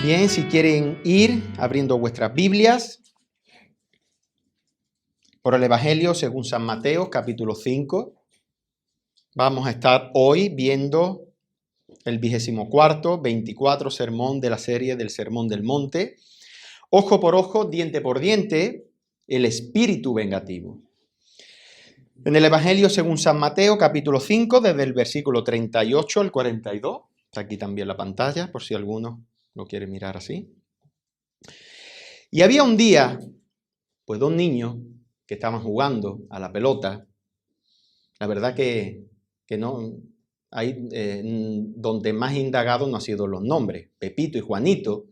Bien, si quieren ir abriendo vuestras Biblias por el Evangelio según San Mateo, capítulo 5. Vamos a estar hoy viendo el 24 sermón de la serie del Sermón del Monte. Ojo por ojo, diente por diente, el espíritu vengativo. En el Evangelio según San Mateo, capítulo 5, desde el versículo 38 al 42. Está aquí también la pantalla, por si alguno lo quiere mirar así. Y había un día, pues dos niños que estaban jugando a la pelota. La verdad que no, hay, donde más indagado no han sido los nombres, Pepito y Juanito.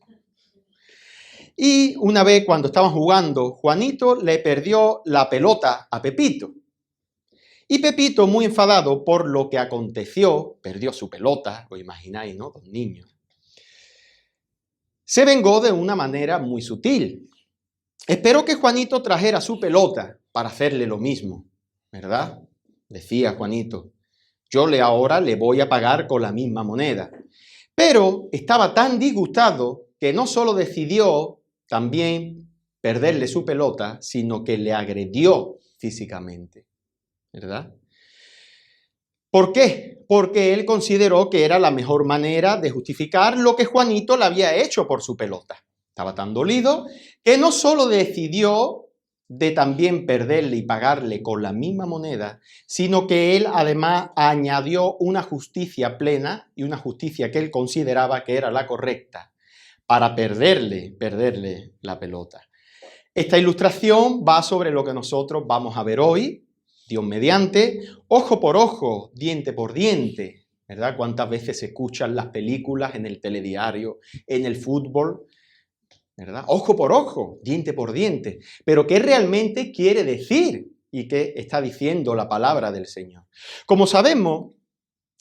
Y una vez cuando estaban jugando, Juanito le perdió la pelota a Pepito. Y Pepito, muy enfadado por lo que aconteció, perdió su pelota, lo imagináis, ¿no? Dos niños. Se vengó de una manera muy sutil. Esperó que Juanito trajera su pelota para hacerle lo mismo, ¿verdad? Decía Juanito, yo ahora le voy a pagar con la misma moneda. Pero estaba tan disgustado que no solo decidió también perderle su pelota, sino que le agredió físicamente, ¿verdad? ¿Por qué? Porque él consideró que era la mejor manera de justificar lo que Juanito le había hecho por su pelota. Estaba tan dolido que no solo decidió de también perderle y pagarle con la misma moneda, sino que él además añadió una justicia plena y una justicia que él consideraba que era la correcta para perderle la pelota. Esta ilustración va sobre lo que nosotros vamos a ver hoy, Dios mediante, ojo por ojo, diente por diente, ¿verdad? ¿Cuántas veces se escuchan las películas en el telediario, en el fútbol? ¿Verdad? Ojo por ojo, diente por diente. Pero ¿qué realmente quiere decir y qué está diciendo la palabra del Señor? Como sabemos,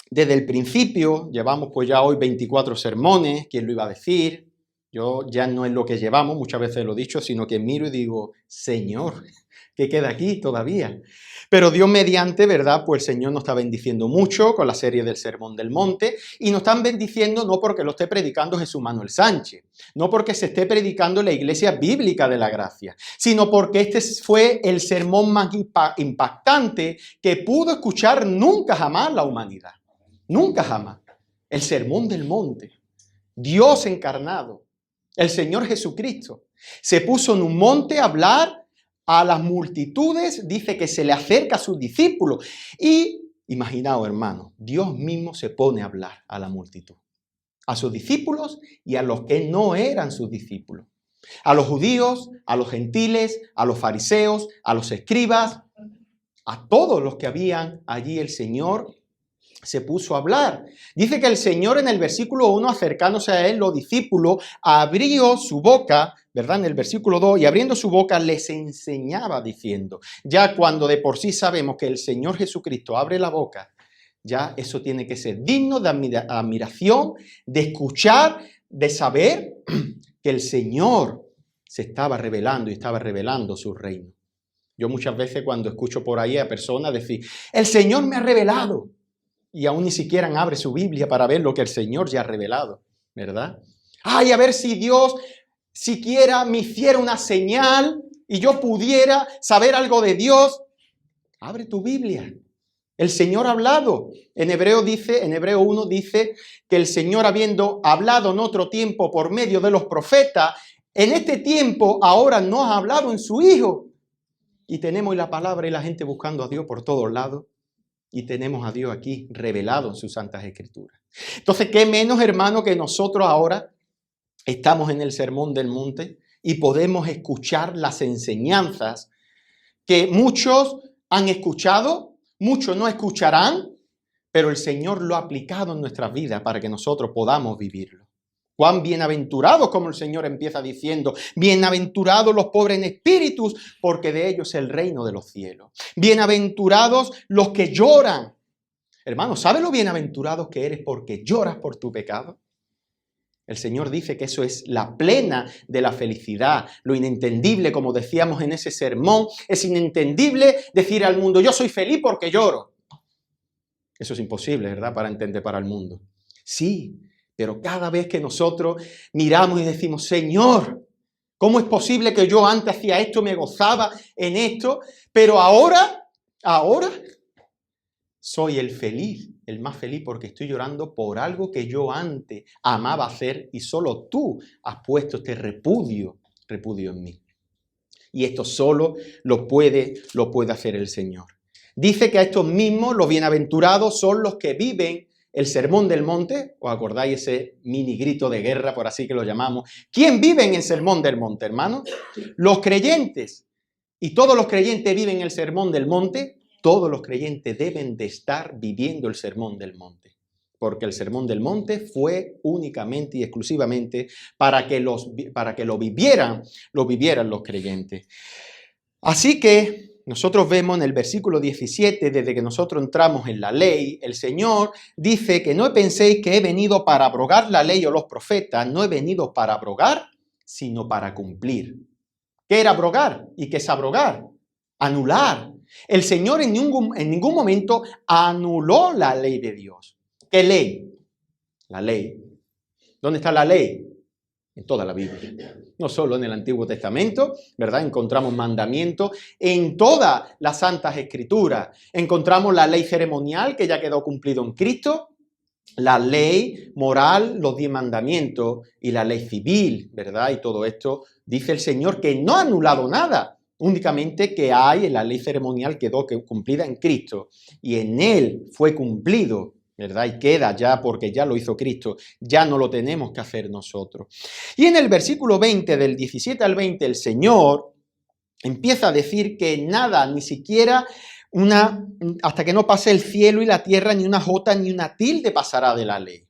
desde el principio, llevamos pues ya hoy 24 sermones, ¿quién lo iba a decir? Yo ya no es lo que llevamos, muchas veces lo he dicho, sino que miro y digo, Señor, ¿qué queda aquí todavía? Pero Dios mediante, ¿verdad? Pues el Señor nos está bendiciendo mucho con la serie del Sermón del Monte y nos están bendiciendo no porque lo esté predicando Jesús Manuel Sánchez, no porque se esté predicando en la Iglesia Bíblica de la Gracia, sino porque este fue el sermón más impactante que pudo escuchar nunca jamás la humanidad. Nunca jamás. El Sermón del Monte. Dios encarnado. El Señor Jesucristo. Se puso en un monte a hablar a las multitudes, dice que se le acerca a sus discípulos. Y, imaginaos hermanos, Dios mismo se pone a hablar a la multitud. A sus discípulos y a los que no eran sus discípulos. A los judíos, a los gentiles, a los fariseos, a los escribas, a todos los que habían allí el Señor se puso a hablar. Dice que el Señor en el versículo 1, acercándose a él, los discípulos, abrió su boca, ¿verdad? En el versículo 2, y abriendo su boca les enseñaba diciendo, ya cuando de por sí sabemos que el Señor Jesucristo abre la boca, ya eso tiene que ser digno de admiración, de escuchar, de saber que el Señor se estaba revelando y estaba revelando su reino. Yo muchas veces cuando escucho por ahí a personas decir, el Señor me ha revelado, y aún ni siquiera abre su Biblia para ver lo que el Señor ya ha revelado, ¿verdad? Ay, a ver si Dios siquiera me hiciera una señal y yo pudiera saber algo de Dios. Abre tu Biblia. El Señor ha hablado. En Hebreo 1 dice que el Señor, habiendo hablado en otro tiempo por medio de los profetas, en este tiempo ahora nos ha hablado en su Hijo. Y tenemos la palabra y la gente buscando a Dios por todos lados. Y tenemos a Dios aquí revelado en sus santas escrituras. Entonces, ¿qué menos, hermano, que nosotros ahora estamos en el Sermón del Monte y podemos escuchar las enseñanzas que muchos han escuchado, muchos no escucharán, pero el Señor lo ha aplicado en nuestras vidas para que nosotros podamos vivirlo. Cuán bienaventurados, como el Señor empieza diciendo, bienaventurados los pobres en espíritus, porque de ellos es el reino de los cielos. Bienaventurados los que lloran. Hermano, ¿sabes lo bienaventurados que eres porque lloras por tu pecado? El Señor dice que eso es la plena de la felicidad, lo inentendible, como decíamos en ese sermón, es inentendible decir al mundo, yo soy feliz porque lloro. Eso es imposible, ¿verdad?, para entender para el mundo. Sí, Pero cada vez que nosotros miramos y decimos, Señor, ¿cómo es posible que yo antes hacía esto, me gozaba en esto, pero ahora soy el más feliz porque estoy llorando por algo que yo antes amaba hacer y solo tú has puesto este repudio en mí? Y esto solo lo puede hacer el Señor. Dice que a estos mismos, los bienaventurados, son los que viven el Sermón del Monte. ¿Os acordáis ese mini grito de guerra, por así que lo llamamos? ¿Quién vive en el Sermón del Monte, hermanos? Los creyentes. ¿Y todos los creyentes viven el Sermón del Monte? Todos los creyentes deben de estar viviendo el Sermón del Monte. Porque el Sermón del Monte fue únicamente y exclusivamente para que lo vivieran los creyentes. Así que nosotros vemos en el versículo 17, desde que nosotros entramos en la ley, el Señor dice que no penséis que he venido para abrogar la ley o los profetas, no he venido para abrogar, sino para cumplir. ¿Qué era abrogar? ¿Y qué es abrogar? Anular. El Señor en ningún momento anuló la ley de Dios. ¿Qué ley? La ley. ¿Dónde está la ley? En toda la Biblia. No solo en el Antiguo Testamento, ¿verdad? Encontramos mandamientos en todas las Santas Escrituras. Encontramos la ley ceremonial que ya quedó cumplido en Cristo, la ley moral, los 10 mandamientos y la ley civil, ¿verdad? Y todo esto dice el Señor que no ha anulado nada, únicamente que hay en la ley ceremonial quedó cumplida en Cristo y en Él fue cumplido, ¿verdad? Y queda ya porque ya lo hizo Cristo, ya no lo tenemos que hacer nosotros. Y en el versículo 20, del 17 al 20, el Señor empieza a decir que nada, ni siquiera hasta que no pase el cielo y la tierra, ni una jota ni una tilde pasará de la ley.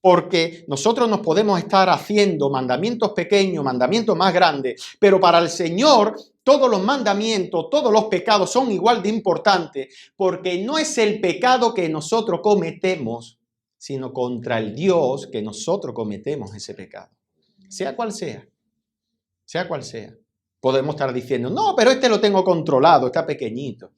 Porque nosotros nos podemos estar haciendo mandamientos pequeños, mandamientos más grandes, pero para el Señor todos los mandamientos, todos los pecados son igual de importantes, porque no es el pecado que nosotros cometemos, sino contra el Dios que nosotros cometemos ese pecado. Sea cual sea, sea cual sea. Podemos estar diciendo, no, pero este lo tengo controlado, está pequeñito.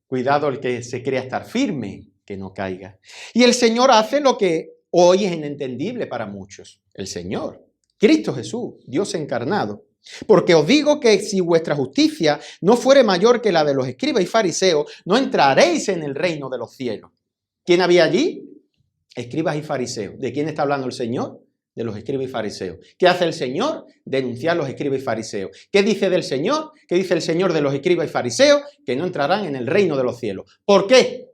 Cuidado el que se crea estar firme, que no caiga. Y el Señor hace lo que hoy es inentendible para muchos. El Señor, Cristo Jesús, Dios encarnado. Porque os digo que si vuestra justicia no fuere mayor que la de los escribas y fariseos, no entraréis en el reino de los cielos. ¿Quién había allí? Escribas y fariseos. ¿De quién está hablando el Señor? De los escribas y fariseos. ¿Qué hace el Señor? Denunciar a los escribas y fariseos. ¿Qué dice del Señor? ¿Qué dice el Señor de los escribas y fariseos? Que no entrarán en el reino de los cielos. ¿Por qué?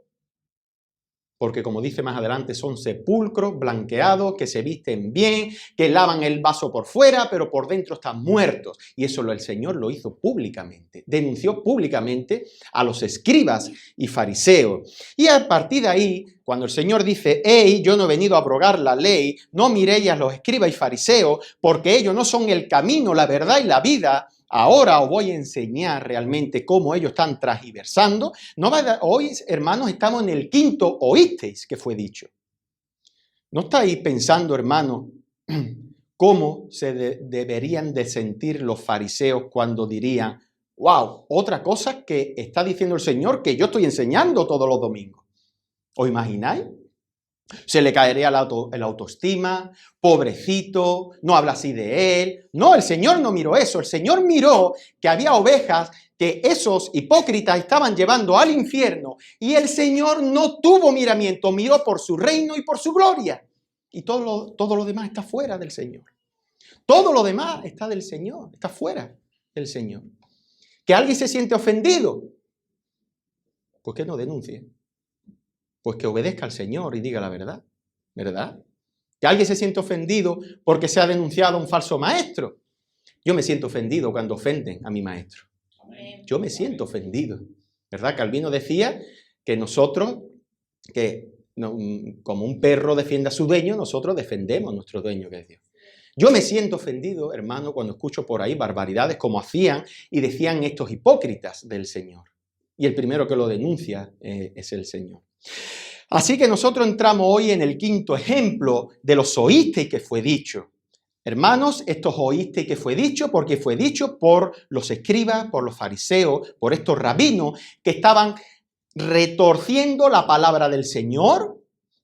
Porque como dice más adelante, son sepulcros blanqueados, que se visten bien, que lavan el vaso por fuera, pero por dentro están muertos. Y eso el Señor lo hizo públicamente. Denunció públicamente a los escribas y fariseos. Y a partir de ahí, cuando el Señor dice, hey, yo no he venido a abrogar la ley, no miréis a los escribas y fariseos, porque ellos no son el camino, la verdad y la vida. Ahora os voy a enseñar realmente cómo ellos están transversando. Hoy, hermanos, estamos en el quinto oísteis que fue dicho. ¿No estáis pensando, hermanos, cómo se deberían de sentir los fariseos cuando dirían, wow, otra cosa que está diciendo el Señor que yo estoy enseñando todos los domingos? ¿Os imagináis? Se le caería la autoestima, pobrecito, no habla así de él. No, el Señor no miró eso. El Señor miró que había ovejas que esos hipócritas estaban llevando al infierno y el Señor no tuvo miramiento, miró por su reino y por su gloria. Y todo lo demás está fuera del Señor. Todo lo demás está del Señor, está fuera del Señor. ¿Que alguien se siente ofendido? Pues que no denuncie. Pues que obedezca al Señor y diga la verdad, ¿verdad? Que alguien se siente ofendido porque se ha denunciado a un falso maestro. Yo me siento ofendido cuando ofenden a mi maestro. Yo me siento ofendido, ¿verdad? Calvino decía que nosotros, como un perro defiende a su dueño, nosotros defendemos a nuestro dueño, que es Dios. Yo me siento ofendido, hermano, cuando escucho por ahí barbaridades como hacían y decían estos hipócritas del Señor. Y el primero que lo denuncia es el Señor. Así que nosotros entramos hoy en el quinto ejemplo de los oísteis que fue dicho. Hermanos, estos oísteis que fue dicho porque fue dicho por los escribas, por los fariseos, por estos rabinos que estaban retorciendo la palabra del Señor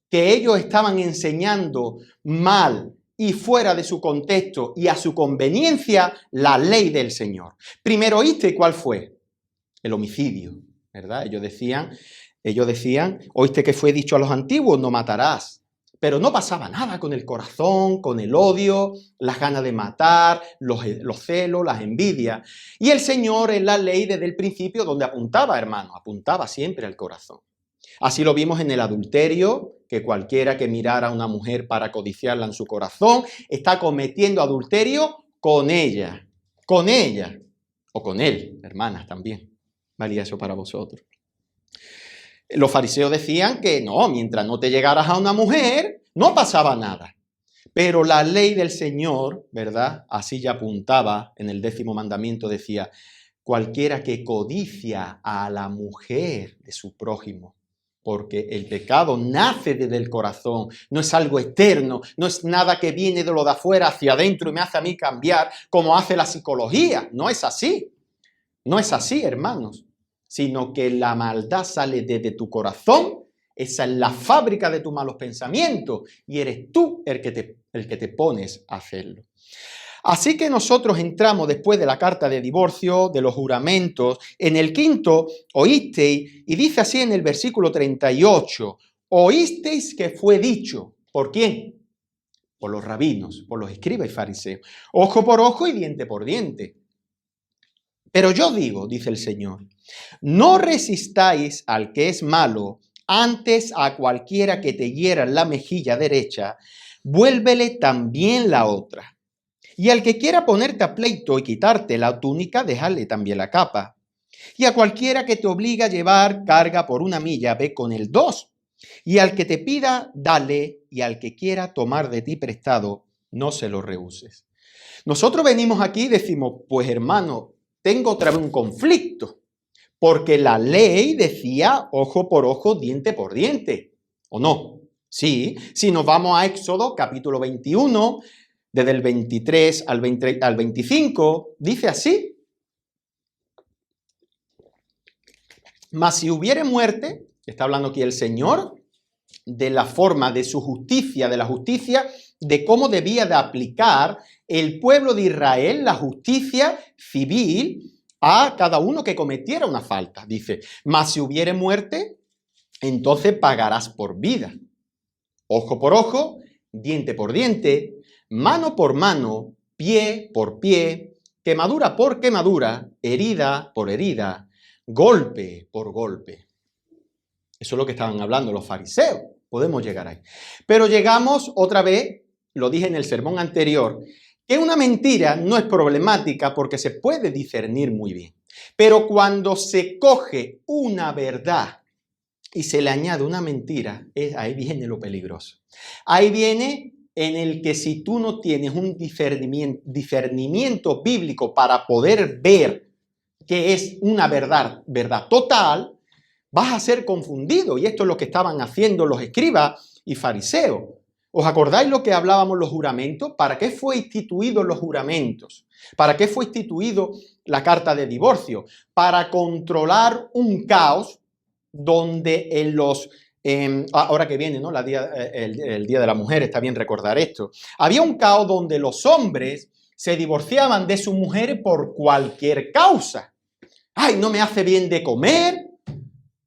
que ellos estaban enseñando mal y fuera de su contexto y a su conveniencia la ley del Señor. Primero, ¿oíste cuál fue? El homicidio, ¿verdad? Ellos decían, oíste que fue dicho a los antiguos, no matarás. Pero no pasaba nada con el corazón, con el odio, las ganas de matar, los celos, las envidias. Y el Señor en la ley desde el principio, donde apuntaba, hermano, apuntaba siempre al corazón. Así lo vimos en el adulterio, que cualquiera que mirara a una mujer para codiciarla en su corazón, está cometiendo adulterio con ella, o con él, hermanas también. Valía eso para vosotros. Los fariseos decían que no, mientras no te llegaras a una mujer, no pasaba nada. Pero la ley del Señor, ¿verdad? Así ya apuntaba en el 10º mandamiento, decía, cualquiera que codicia a la mujer de su prójimo, porque el pecado nace desde el corazón, no es algo externo, no es nada que viene de lo de afuera hacia adentro y me hace a mí cambiar como hace la psicología. No es así, hermanos, sino que la maldad sale desde tu corazón, esa es la fábrica de tus malos pensamientos y eres tú el que te pones a hacerlo. Así que nosotros entramos después de la carta de divorcio, de los juramentos, en el 5, oísteis, y dice así en el versículo 38, oísteis que fue dicho, ¿por quién? Por los rabinos, por los escribas y fariseos, ojo por ojo y diente por diente. Pero yo digo, dice el Señor, no resistáis al que es malo, antes a cualquiera que te hiera en la mejilla derecha, vuélvele también la otra. Y al que quiera ponerte a pleito y quitarte la túnica, déjale también la capa. Y a cualquiera que te obliga a llevar carga por 1 milla, ve con el 2. Y al que te pida, dale, y al que quiera tomar de ti prestado, no se lo rehuses. Nosotros venimos aquí y decimos, pues hermano, tengo otra vez un conflicto, porque la ley decía ojo por ojo, diente por diente, ¿o no? Sí, si nos vamos a Éxodo, capítulo 21, desde el 23 al 25, dice así. Mas si hubiere muerte, está hablando aquí el Señor, de la forma de su justicia, de la justicia, de cómo debía de aplicar el pueblo de Israel la justicia civil a cada uno que cometiera una falta. Dice, mas si hubiere muerte, entonces pagarás por vida. Ojo por ojo, diente por diente, mano por mano, pie por pie, quemadura por quemadura, herida por herida, golpe por golpe. Eso es lo que estaban hablando los fariseos. Podemos llegar ahí. Pero llegamos otra vez, lo dije en el sermón anterior, que una mentira no es problemática porque se puede discernir muy bien. Pero cuando se coge una verdad y se le añade una mentira, ahí viene lo peligroso. Ahí viene en el que si tú no tienes un discernimiento bíblico para poder ver que es una verdad total, vas a ser confundido. Y esto es lo que estaban haciendo los escribas y fariseos. ¿Os acordáis lo que hablábamos los juramentos? ¿Para qué fue instituido los juramentos? ¿Para qué fue instituido la carta de divorcio? Para controlar un caos donde en los... ahora que viene, ¿no? El Día de la Mujer, está bien recordar esto. Había un caos donde los hombres se divorciaban de sus mujeres por cualquier causa. ¡Ay, no me hace bien de comer!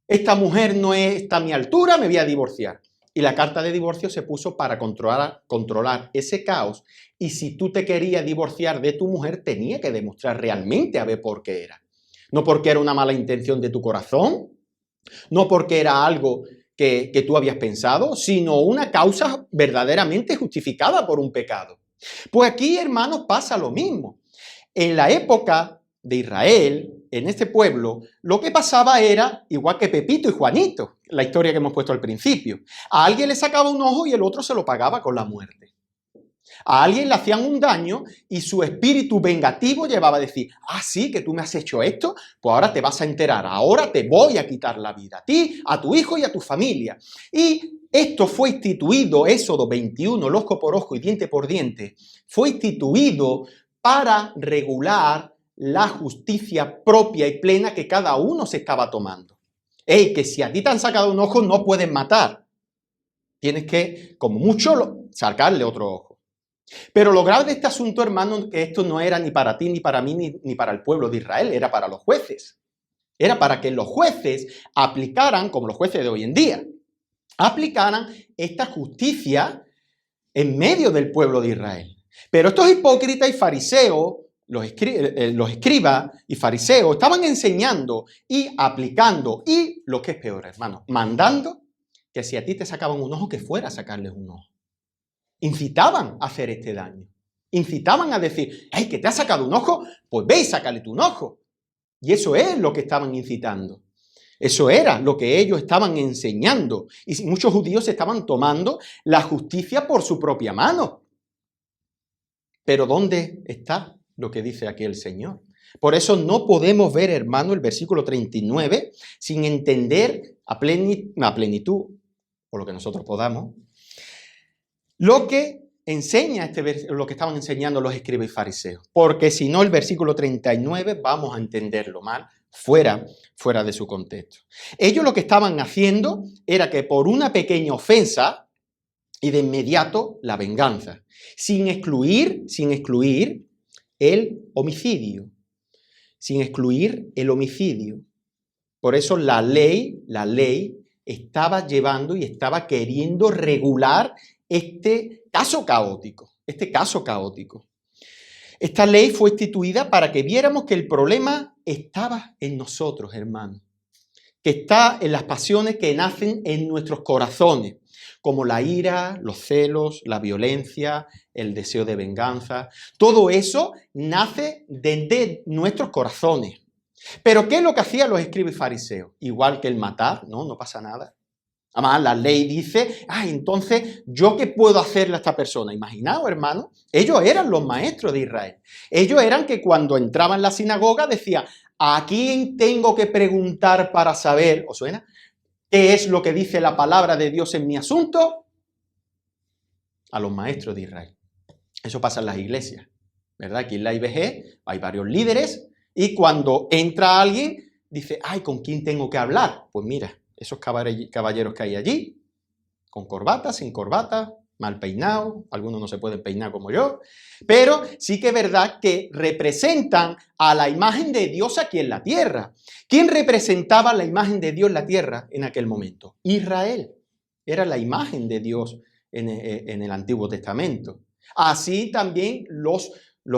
Esta mujer no está a mi altura, me voy a divorciar. Y la carta de divorcio se puso para controlar ese caos. Y si tú te querías divorciar de tu mujer, tenía que demostrar realmente a ver por qué era. No porque era una mala intención de tu corazón, no porque era algo que tú habías pensado, sino una causa verdaderamente justificada por un pecado. Pues aquí, hermanos, pasa lo mismo. En la época de Israel, en este pueblo, lo que pasaba era igual que Pepito y Juanito, la historia que hemos puesto al principio. A alguien le sacaba un ojo y el otro se lo pagaba con la muerte. A alguien le hacían un daño y su espíritu vengativo llevaba a decir, sí, que tú me has hecho esto, pues ahora te vas a enterar, ahora te voy a quitar la vida a ti, a tu hijo y a tu familia. Y esto fue instituido, Éxodo 21, ojo por ojo y diente por diente, fue instituido para regular la justicia propia y plena que cada uno se estaba tomando. Que si a ti te han sacado un ojo no puedes matar. Tienes que, como mucho, sacarle otro ojo. Pero lo grave de este asunto, hermano, que esto no era ni para ti, ni para mí, ni para el pueblo de Israel, era para los jueces. Era para que los jueces aplicaran, como los jueces de hoy en día, aplicaran esta justicia en medio del pueblo de Israel. Pero estos hipócritas y fariseos, los escribas y fariseos, estaban enseñando y aplicando, y lo que es peor, hermano, mandando que si a ti te sacaban un ojo, que fuera a sacarles un ojo. Incitaban a hacer este daño. Incitaban a decir, ¡ay, que te ha sacado un ojo! Pues ve y sácale tú un ojo. Y eso es lo que estaban incitando. Eso era lo que ellos estaban enseñando. Y muchos judíos estaban tomando la justicia por su propia mano. Pero ¿dónde está lo que dice aquí el Señor? Por eso no podemos ver, hermano, el versículo 39 sin entender a plenitud, o lo que nosotros podamos, lo que enseña lo que estaban enseñando los escribas y fariseos. Porque si no, el versículo 39 vamos a entenderlo mal, fuera de su contexto. Ellos lo que estaban haciendo era que por una pequeña ofensa, y de inmediato la venganza, sin excluir el homicidio. Por eso la ley estaba llevando y estaba queriendo regular este caso caótico. Esta ley fue instituida para que viéramos que el problema estaba en nosotros, hermanos, que está en las pasiones que nacen en nuestros corazones, como la ira, los celos, la violencia, el deseo de venganza. Todo eso nace desde nuestros corazones. Pero ¿qué es lo que hacían los escribas y fariseos? Igual que el matar, no pasa nada. Además, la ley dice, entonces, ¿yo qué puedo hacerle a esta persona? Imaginaos, hermano, ellos eran los maestros de Israel. Ellos eran que cuando entraban en la sinagoga decían, ¿a quién tengo que preguntar para saber, ¿os suena?, qué es lo que dice la palabra de Dios en mi asunto? A los maestros de Israel. Eso pasa en las iglesias, ¿verdad? Aquí en la IBG hay varios líderes y cuando entra alguien, dice, ¿con quién tengo que hablar? Pues mira, esos caballeros que hay allí, con corbata, sin corbata, mal peinados, algunos no se pueden peinar como yo, pero sí que es verdad que representan a la imagen de Dios aquí en la tierra. ¿Quién representaba la imagen de Dios en la tierra en aquel momento? Israel. Era la imagen de Dios en el Antiguo Testamento. Así también los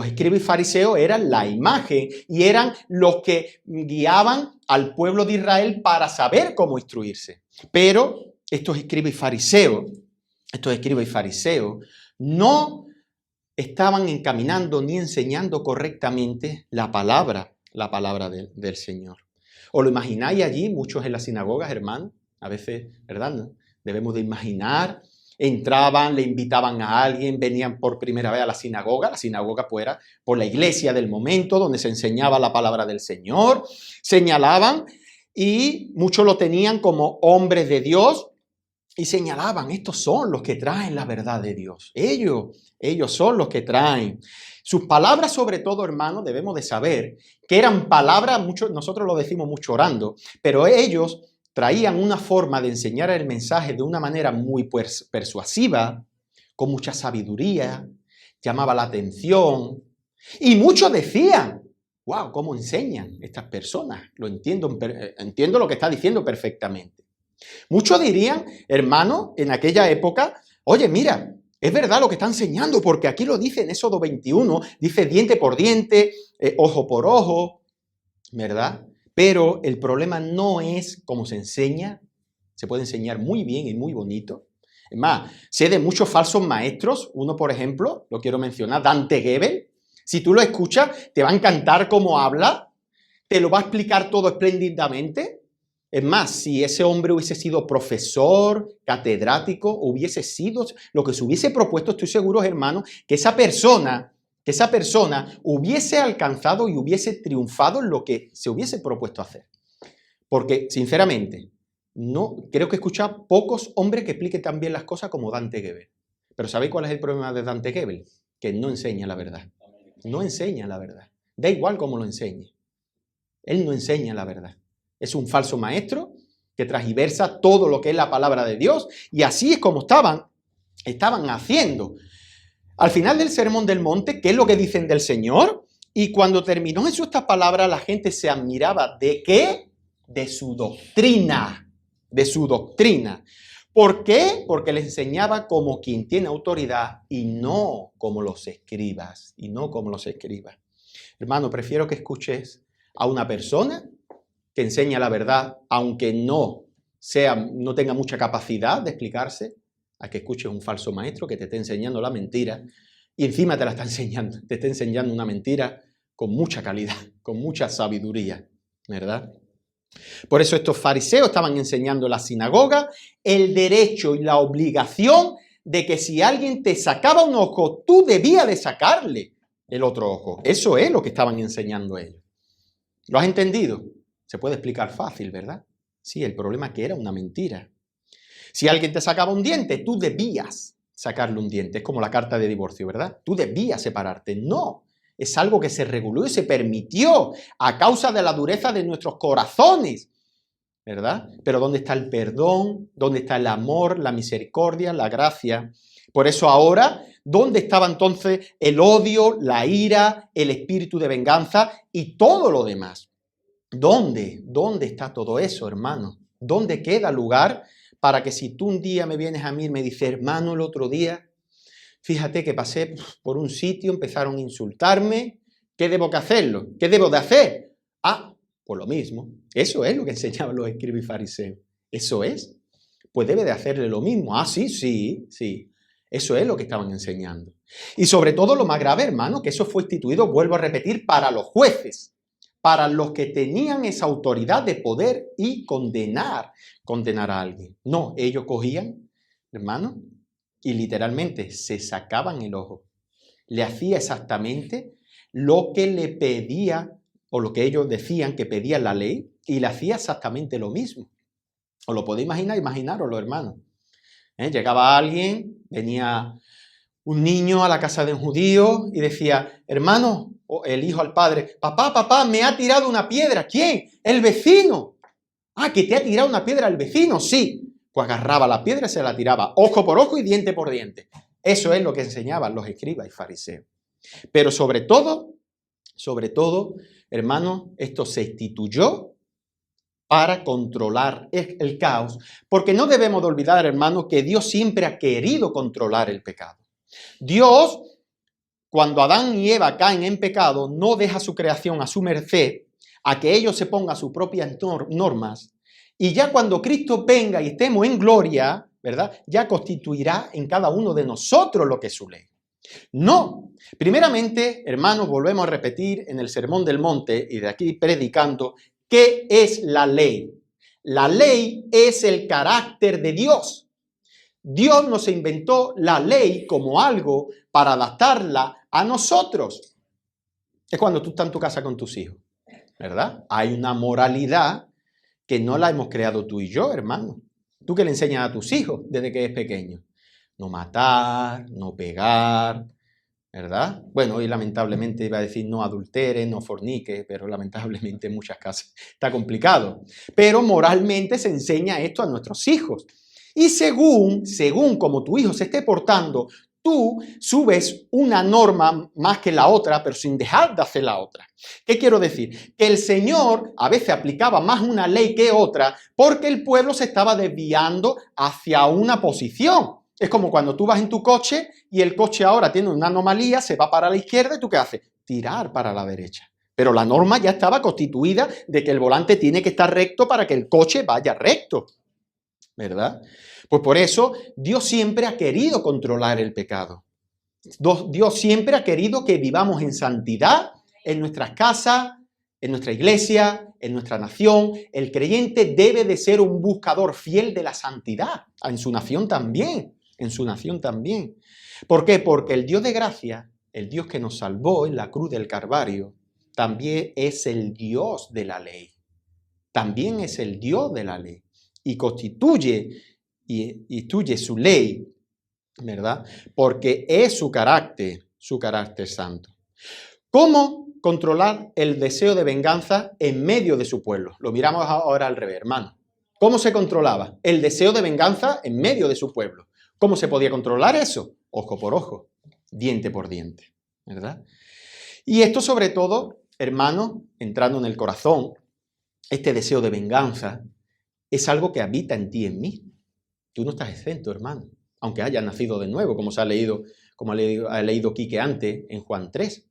escribas y fariseos eran la imagen y eran los que guiaban al pueblo de Israel para saber cómo instruirse. Pero estos escribas y fariseos no estaban encaminando ni enseñando correctamente la palabra del Señor. ¿Os lo imagináis allí, muchos en las sinagogas, hermanos? A veces, ¿verdad? Debemos de imaginar, entraban, le invitaban a alguien, venían por primera vez a la sinagoga pues era por la iglesia del momento, donde se enseñaba la palabra del Señor, señalaban y muchos lo tenían como hombres de Dios, y señalaban, estos son los que traen la verdad de Dios. Ellos son los que traen. Sus palabras, sobre todo, hermanos, debemos de saber que eran palabras, nosotros lo decimos mucho orando, pero ellos traían una forma de enseñar el mensaje de una manera muy persuasiva, con mucha sabiduría, llamaba la atención. Y muchos decían, wow, ¿cómo enseñan estas personas? Entiendo lo que está diciendo perfectamente. Muchos dirían, hermano, en aquella época, oye, mira, es verdad lo que está enseñando, porque aquí lo dice en Éxodo 21, dice diente por diente, ojo por ojo, ¿verdad? Pero el problema no es cómo se enseña, se puede enseñar muy bien y muy bonito. Es más, sé de muchos falsos maestros, uno por ejemplo, lo quiero mencionar, Dante Gebel. Si tú lo escuchas, te va a encantar cómo habla, te lo va a explicar todo espléndidamente. Es más, si ese hombre hubiese sido profesor, catedrático, hubiese sido lo que se hubiese propuesto, estoy seguro, hermano, que esa persona hubiese alcanzado y hubiese triunfado en lo que se hubiese propuesto hacer. Porque, sinceramente, creo que he escuchado pocos hombres que expliquen tan bien las cosas como Dante Gebel. Pero ¿sabéis cuál es el problema de Dante Gebel? Que no enseña la verdad. No enseña la verdad. Da igual cómo lo enseñe. Él no enseña la verdad. Es un falso maestro que transgiversa todo lo que es la palabra de Dios. Y así es como estaban haciendo. Al final del Sermón del Monte, ¿qué es lo que dicen del Señor? Y cuando terminó Jesús estas palabras, la gente se admiraba. ¿De qué? De su doctrina. De su doctrina. ¿Por qué? Porque le enseñaba como quien tiene autoridad y no como los escribas. Y no como los escribas. Hermano, prefiero que escuches a una persona que enseña la verdad, aunque no tenga mucha capacidad de explicarse, a que escuches un falso maestro que te esté enseñando la mentira y encima te está enseñando una mentira con mucha calidad, con mucha sabiduría, ¿verdad? Por eso estos fariseos estaban enseñando en la sinagoga el derecho y la obligación de que si alguien te sacaba un ojo, tú debías de sacarle el otro ojo. Eso es lo que estaban enseñando ellos. ¿Lo has entendido? Se puede explicar fácil, ¿verdad? Sí, el problema es que era una mentira. Si alguien te sacaba un diente, tú debías sacarle un diente. Es como la carta de divorcio, ¿verdad? Tú debías separarte. No, es algo que se reguló y se permitió a causa de la dureza de nuestros corazones, ¿verdad? Pero ¿dónde está el perdón? ¿Dónde está el amor, la misericordia, la gracia? Por eso ahora, ¿dónde estaba entonces el odio, la ira, el espíritu de venganza y todo lo demás? ¿Dónde? ¿Dónde está todo eso, hermano? ¿Dónde queda lugar para que si tú un día me vienes a mí y me dices, hermano, el otro día, fíjate que pasé por un sitio, empezaron a insultarme, ¿qué debo que hacerlo? ¿Qué debo de hacer? Ah, pues lo mismo. Eso es lo que enseñaban los escribas y fariseos. Eso es. Pues debe de hacerle lo mismo. Ah, sí, sí, sí. Eso es lo que estaban enseñando. Y sobre todo lo más grave, hermano, que eso fue instituido, vuelvo a repetir, para los jueces, para los que tenían esa autoridad de poder y condenar a alguien. No, ellos cogían, hermano, y literalmente se sacaban el ojo. Le hacía exactamente lo que le pedía, o lo que ellos decían que pedía la ley, y le hacía exactamente lo mismo. ¿Os lo podéis imaginar? Imaginároslo, hermano. Llegaba alguien, venía un niño a la casa de un judío y decía, hermano, o el hijo al padre, papá, me ha tirado una piedra. ¿Quién? El vecino. Ah, ¿que te ha tirado una piedra el vecino? Sí. Pues agarraba la piedra y se la tiraba, ojo por ojo y diente por diente. Eso es lo que enseñaban los escribas y fariseos. Pero sobre todo, hermano, esto se instituyó para controlar el caos, porque no debemos de olvidar, hermano, que Dios siempre ha querido controlar el pecado. Dios, cuando Adán y Eva caen en pecado, no deja su creación a su merced, a que ellos se pongan sus propias normas, y ya cuando Cristo venga y estemos en gloria, ¿verdad? Ya constituirá en cada uno de nosotros lo que es su ley. No. Primeramente, hermanos, volvemos a repetir en el Sermón del Monte y de aquí predicando, ¿qué es la ley? La ley es el carácter de Dios. Dios nos inventó la ley como algo para adaptarla a nosotros. Es cuando tú estás en tu casa con tus hijos, ¿verdad? Hay una moralidad que no la hemos creado tú y yo, hermano. ¿Tú qué le enseñas a tus hijos desde que es pequeño? No matar, no pegar, ¿verdad? Bueno, hoy lamentablemente iba a decir no adultere, no fornique, pero lamentablemente en muchas casas está complicado. Pero moralmente se enseña esto a nuestros hijos. Y según como tu hijo se esté portando, tú subes una norma más que la otra, pero sin dejar de hacer la otra. ¿Qué quiero decir? Que el Señor a veces aplicaba más una ley que otra porque el pueblo se estaba desviando hacia una posición. Es como cuando tú vas en tu coche y el coche ahora tiene una anomalía, se va para la izquierda y ¿tú qué haces? Tirar para la derecha. Pero la norma ya estaba constituida de que el volante tiene que estar recto para que el coche vaya recto, ¿verdad? Pues por eso Dios siempre ha querido controlar el pecado. Dios siempre ha querido que vivamos en santidad en nuestras casas, en nuestra iglesia, en nuestra nación. El creyente debe de ser un buscador fiel de la santidad, en su nación también, en su nación también. ¿Por qué? Porque el Dios de gracia, el Dios que nos salvó en la cruz del Calvario, también es el Dios de la ley. También es el Dios de la ley. Y constituye su ley, ¿verdad? Porque es su carácter santo. ¿Cómo controlar el deseo de venganza en medio de su pueblo? Lo miramos ahora al revés, hermano. ¿Cómo se controlaba? El deseo de venganza en medio de su pueblo. ¿Cómo se podía controlar eso? Ojo por ojo, diente por diente, ¿verdad? Y esto sobre todo, hermano, entrando en el corazón, este deseo de venganza es algo que habita en ti y en mí. Tú no estás exento, hermano, aunque hayas nacido de nuevo, como ha leído Quique antes en Juan 3.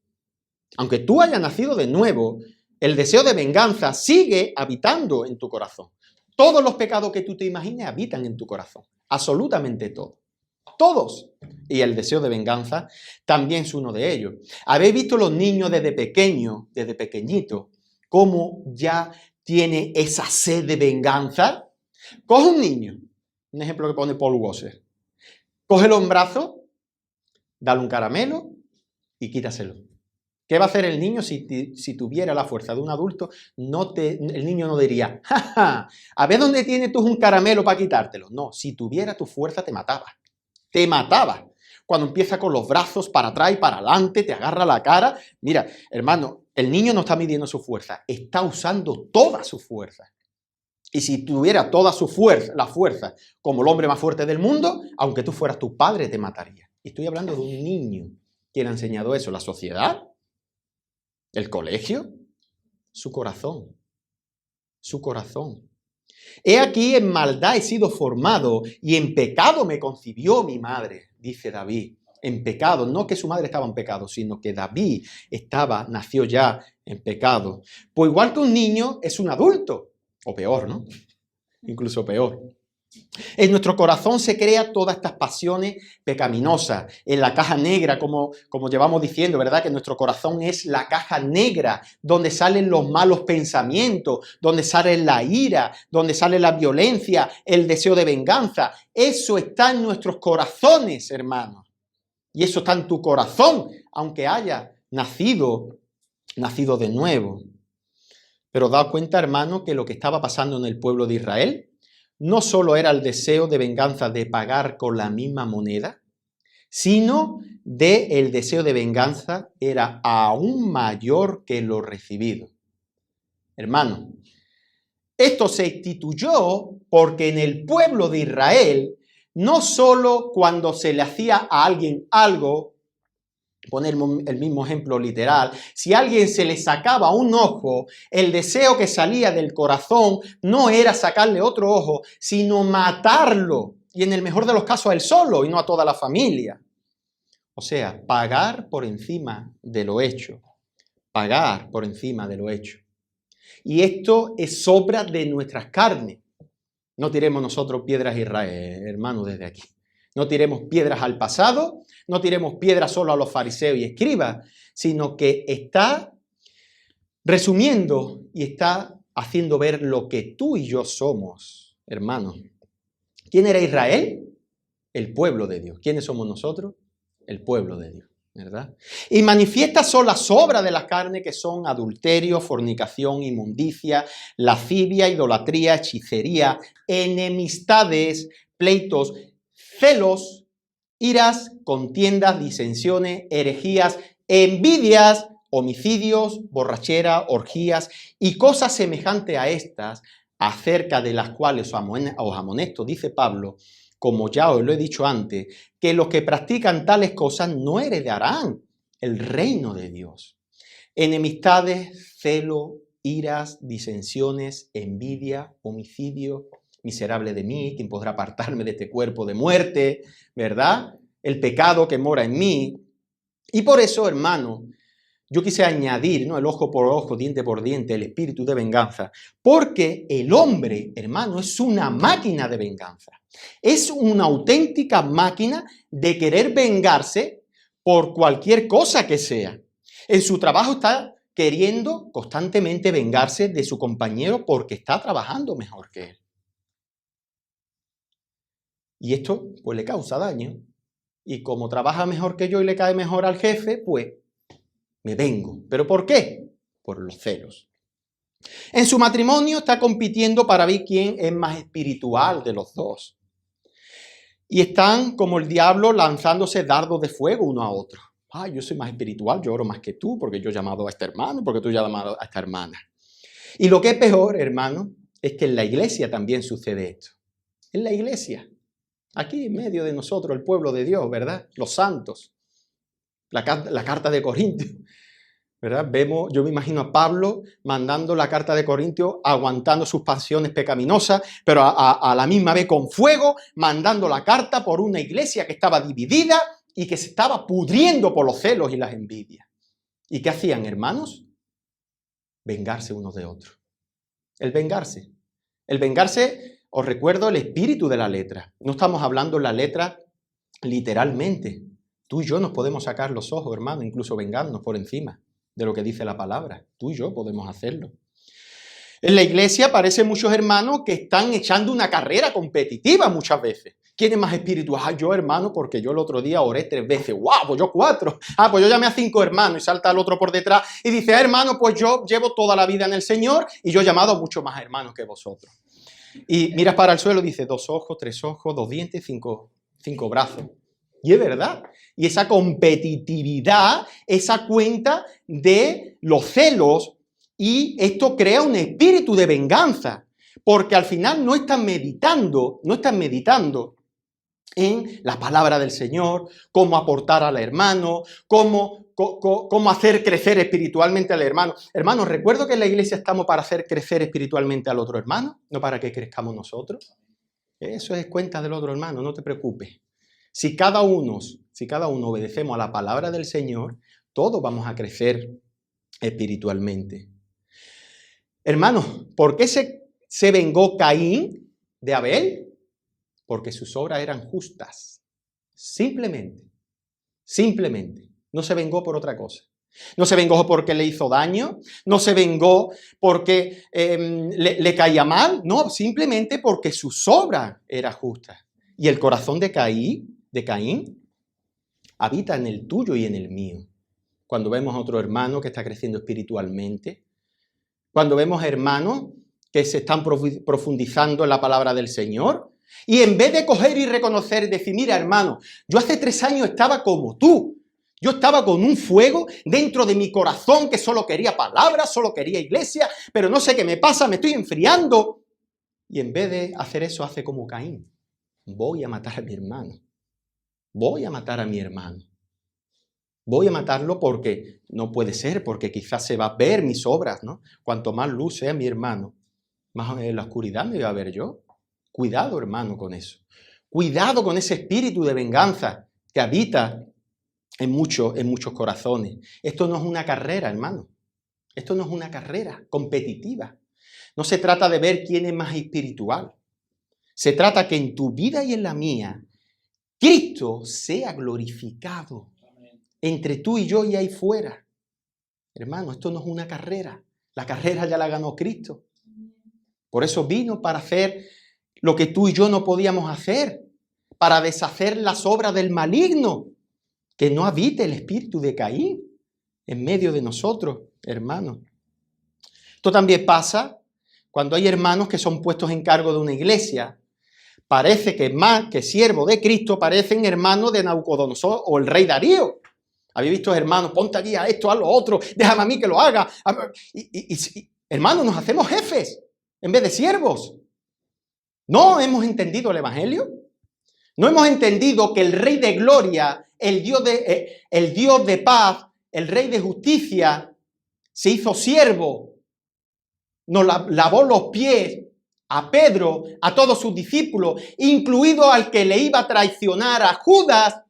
Aunque tú hayas nacido de nuevo, el deseo de venganza sigue habitando en tu corazón. Todos los pecados que tú te imagines habitan en tu corazón, absolutamente todos. Todos. Y el deseo de venganza también es uno de ellos. ¿Habéis visto los niños desde pequeñitos, cómo ya tiene esa sed de venganza? Coge un niño, un ejemplo que pone Paul Washer. Cógelo en brazos, dale un caramelo y quítaselo. ¿Qué va a hacer el niño si tuviera la fuerza de un adulto? El niño no diría, ¡ja, ja! A ver dónde tienes tú un caramelo para quitártelo. No, si tuviera tu fuerza te mataba. Te mataba. Cuando empieza con los brazos para atrás y para adelante, te agarra la cara. Mira, hermano, el niño no está midiendo su fuerza, está usando toda su fuerza. Y si tuviera toda su fuerza, la fuerza, como el hombre más fuerte del mundo, aunque tú fueras tu padre, te mataría. Y estoy hablando de un niño. ¿Quién ha enseñado eso? ¿La sociedad? ¿El colegio? Su corazón. Su corazón. He aquí en maldad he sido formado y en pecado me concibió mi madre, dice David. En pecado, no que su madre estaba en pecado, sino que David nació ya en pecado. Pues igual que un niño es un adulto, o peor, ¿no? Incluso peor. En nuestro corazón se crean todas estas pasiones pecaminosas. En la caja negra, como llevamos diciendo, ¿verdad? Que nuestro corazón es la caja negra, donde salen los malos pensamientos, donde sale la ira, donde sale la violencia, el deseo de venganza. Eso está en nuestros corazones, hermanos. Y eso está en tu corazón, aunque haya nacido de nuevo. Pero daos cuenta, hermanos, que lo que estaba pasando en el pueblo de Israel no solo era el deseo de venganza de pagar con la misma moneda, sino el deseo de venganza era aún mayor que lo recibido. Hermano, esto se instituyó porque en el pueblo de Israel, no solo cuando se le hacía a alguien algo, poner el mismo ejemplo literal, si a alguien se le sacaba un ojo, el deseo que salía del corazón no era sacarle otro ojo, sino matarlo, y en el mejor de los casos a él solo y no a toda la familia. O sea, pagar por encima de lo hecho, pagar por encima de lo hecho. Y esto es obra de nuestras carnes. No tiremos nosotros piedras a Israel, hermanos, desde aquí. No tiremos piedras al pasado, no tiremos piedras solo a los fariseos y escribas, sino que está resumiendo y está haciendo ver lo que tú y yo somos, hermanos. ¿Quién era Israel? El pueblo de Dios. ¿Quiénes somos nosotros? El pueblo de Dios, ¿verdad? Y manifiestas son las obras de la carne, que son adulterio, fornicación, inmundicia, lascivia, idolatría, hechicería, enemistades, pleitos, celos, iras, contiendas, disensiones, herejías, envidias, homicidios, borrachera, orgías y cosas semejantes a estas, acerca de las cuales os amonesto, dice Pablo, como ya os lo he dicho antes, que los que practican tales cosas no heredarán el reino de Dios. Enemistades, celo, iras, disensiones, envidia, homicidio, miserable de mí, ¿quién podrá apartarme de este cuerpo de muerte? ¿Verdad? El pecado que mora en mí. Y por eso, hermano, yo quise añadir, ¿no?, el ojo por ojo, diente por diente, el espíritu de venganza, porque el hombre, hermano, es una máquina de venganza. Es una auténtica máquina de querer vengarse por cualquier cosa que sea. En su trabajo está queriendo constantemente vengarse de su compañero porque está trabajando mejor que él. Y esto, pues, le causa daño. Y como trabaja mejor que yo y le cae mejor al jefe, pues, me vengo. ¿Pero por qué? Por los celos. En su matrimonio está compitiendo para ver quién es más espiritual de los dos. Y están, como el diablo, lanzándose dardos de fuego uno a otro. Yo soy más espiritual, yo oro más que tú, porque yo he llamado a este hermano, porque tú has llamado a esta hermana. Y lo que es peor, hermano, es que en la iglesia también sucede esto. En la iglesia, aquí en medio de nosotros, el pueblo de Dios, ¿verdad? Los santos, la carta de Corintios, ¿verdad? Yo me imagino a Pablo mandando la carta de Corintios, aguantando sus pasiones pecaminosas, pero a la misma vez con fuego, mandando la carta por una iglesia que estaba dividida y que se estaba pudriendo por los celos y las envidias. ¿Y qué hacían, hermanos? Vengarse unos de otros. El vengarse. El vengarse, os recuerdo el espíritu de la letra. No estamos hablando la letra literalmente. Tú y yo nos podemos sacar los ojos, hermano, incluso vengarnos por encima de lo que dice la palabra. Tú y yo podemos hacerlo. En la iglesia aparecen muchos hermanos que están echando una carrera competitiva muchas veces. ¿Quién es más espiritual? Yo, hermano, porque yo el otro día oré 3 veces. ¡Guau! Pues yo 4. Pues yo llamé a 5 hermanos y salta el otro por detrás y dice, hermano, pues yo llevo toda la vida en el Señor y yo he llamado a muchos más hermanos que vosotros. Y miras para el suelo y dice 2 ojos, 3 ojos, 2 dientes, 5 brazos. Y es verdad. Y esa competitividad, esa cuenta de los celos, y esto crea un espíritu de venganza, porque al final no están meditando en la palabra del Señor, cómo aportar al hermano, cómo hacer crecer espiritualmente al hermano. Hermanos, recuerdo que en la iglesia estamos para hacer crecer espiritualmente al otro hermano, no para que crezcamos nosotros. Eso es cuenta del otro hermano, no te preocupes. Si cada uno obedecemos a la palabra del Señor, todos vamos a crecer espiritualmente. Hermanos, ¿por qué se vengó Caín de Abel? Porque sus obras eran justas. Simplemente. No se vengó por otra cosa. No se vengó porque le hizo daño, no se vengó porque le caía mal, no, simplemente porque sus obras eran justas. Y el corazón de Caín habita en el tuyo y en el mío. Cuando vemos a otro hermano que está creciendo espiritualmente, cuando vemos hermanos que se están profundizando en la palabra del Señor, y en vez de coger y reconocer y decir, mira hermano, yo hace 3 años estaba como tú, yo estaba con un fuego dentro de mi corazón que solo quería palabras, solo quería iglesia, pero no sé qué me pasa, me estoy enfriando. Y en vez de hacer eso, hace como Caín. Voy a matar a mi hermano. Voy a matar a mi hermano. Voy a matarlo porque no puede ser, porque quizás se va a ver mis obras, ¿no? Cuanto más luz sea mi hermano, más en la oscuridad me voy a ver yo. Cuidado, hermano, con eso. Cuidado con ese espíritu de venganza que habita en muchos corazones. Esto no es una carrera, hermano. Esto no es una carrera competitiva. No se trata de ver quién es más espiritual. Se trata que en tu vida y en la mía, Cristo sea glorificado entre tú y yo y ahí fuera. Hermano, esto no es una carrera. La carrera ya la ganó Cristo. Por eso vino para hacer lo que tú y yo no podíamos hacer, para deshacer las obras del maligno, que no habite el espíritu de Caín en medio de nosotros, hermanos. Esto también pasa cuando hay hermanos que son puestos en cargo de una iglesia. Parece que más que siervo de Cristo, parecen hermanos de Nabucodonosor o el rey Darío. ¿Habéis visto, hermanos? Ponte allí a esto, a lo otro, déjame a mí que lo haga. Hermanos, nos hacemos jefes en vez de siervos. ¿No hemos entendido el Evangelio? ¿No hemos entendido que el Rey de Gloria, el Dios de paz, el Rey de justicia, se hizo siervo, nos lavó los pies a Pedro, a todos sus discípulos, incluido al que le iba a traicionar a Judas?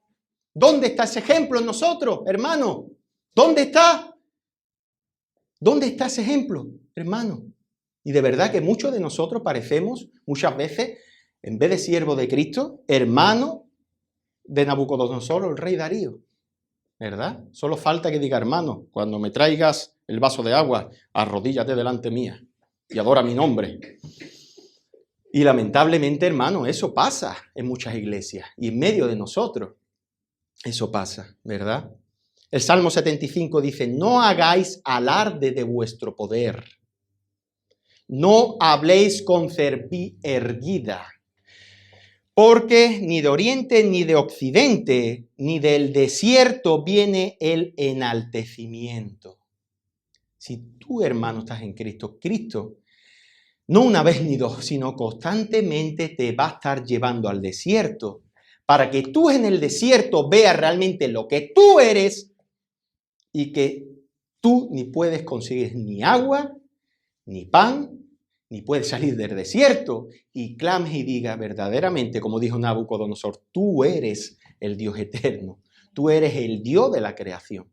¿Dónde está ese ejemplo en nosotros, hermano? ¿Dónde está? ¿Dónde está ese ejemplo, hermano? Y de verdad que muchos de nosotros parecemos, muchas veces, en vez de siervo de Cristo, hermano de Nabucodonosor o el rey Darío. ¿Verdad? Solo falta que diga, hermano, cuando me traigas el vaso de agua, arrodíllate delante mía y adora mi nombre. Y lamentablemente, hermano, eso pasa en muchas iglesias y en medio de nosotros. Eso pasa, ¿verdad? El Salmo 75 dice, no hagáis alarde de vuestro poder. No habléis con cerviz erguida, porque ni de oriente ni de occidente, ni del desierto viene el enaltecimiento. Si tú, hermano, estás en Cristo, Cristo no una vez ni dos, sino constantemente te va a estar llevando al desierto para que tú en el desierto veas realmente lo que tú eres y que tú ni puedes conseguir ni agua, ni pan, ni puedes salir del desierto y clames y digas verdaderamente, como dijo Nabucodonosor, tú eres el Dios eterno, tú eres el Dios de la creación.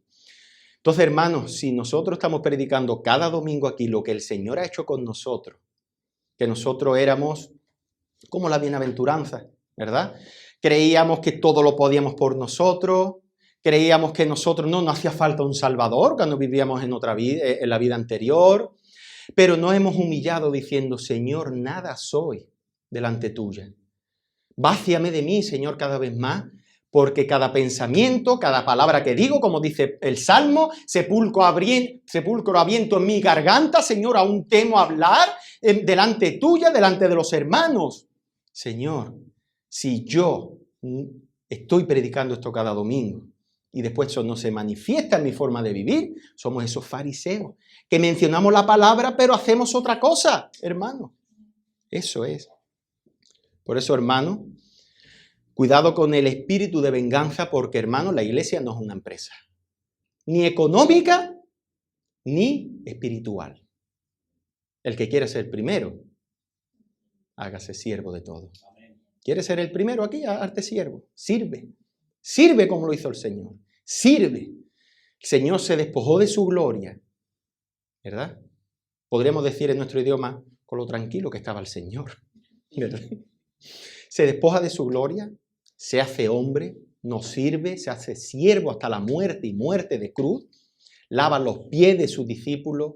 Entonces, hermanos, si nosotros estamos predicando cada domingo aquí lo que el Señor ha hecho con nosotros, que nosotros éramos como la bienaventuranza, ¿verdad? Creíamos que todo lo podíamos por nosotros, creíamos que nosotros no nos hacía falta un Salvador cuando vivíamos en otra vida, en la vida anterior, pero nos hemos humillado diciendo, Señor, nada soy delante tuya. Váciame de mí, Señor, cada vez más, porque cada pensamiento, cada palabra que digo, como dice el Salmo, sepulcro aviento en mi garganta, Señor, aún temo hablar delante tuya, delante de los hermanos. Señor, si yo estoy predicando esto cada domingo y después eso no se manifiesta en mi forma de vivir, somos esos fariseos que mencionamos la palabra pero hacemos otra cosa, hermano. Eso es. Por eso, hermano, cuidado con el espíritu de venganza porque, hermano, la iglesia no es una empresa. Ni económica, ni espiritual. El que quiere ser primero, hágase siervo de todo. ¿Quieres ser el primero aquí? Hazte siervo. Sirve. Sirve como lo hizo el Señor. Sirve. El Señor se despojó de su gloria. ¿Verdad? Podríamos decir en nuestro idioma con lo tranquilo que estaba el Señor. ¿Verdad? Se despoja de su gloria, se hace hombre, nos sirve, se hace siervo hasta la muerte y muerte de cruz, lava los pies de sus discípulos,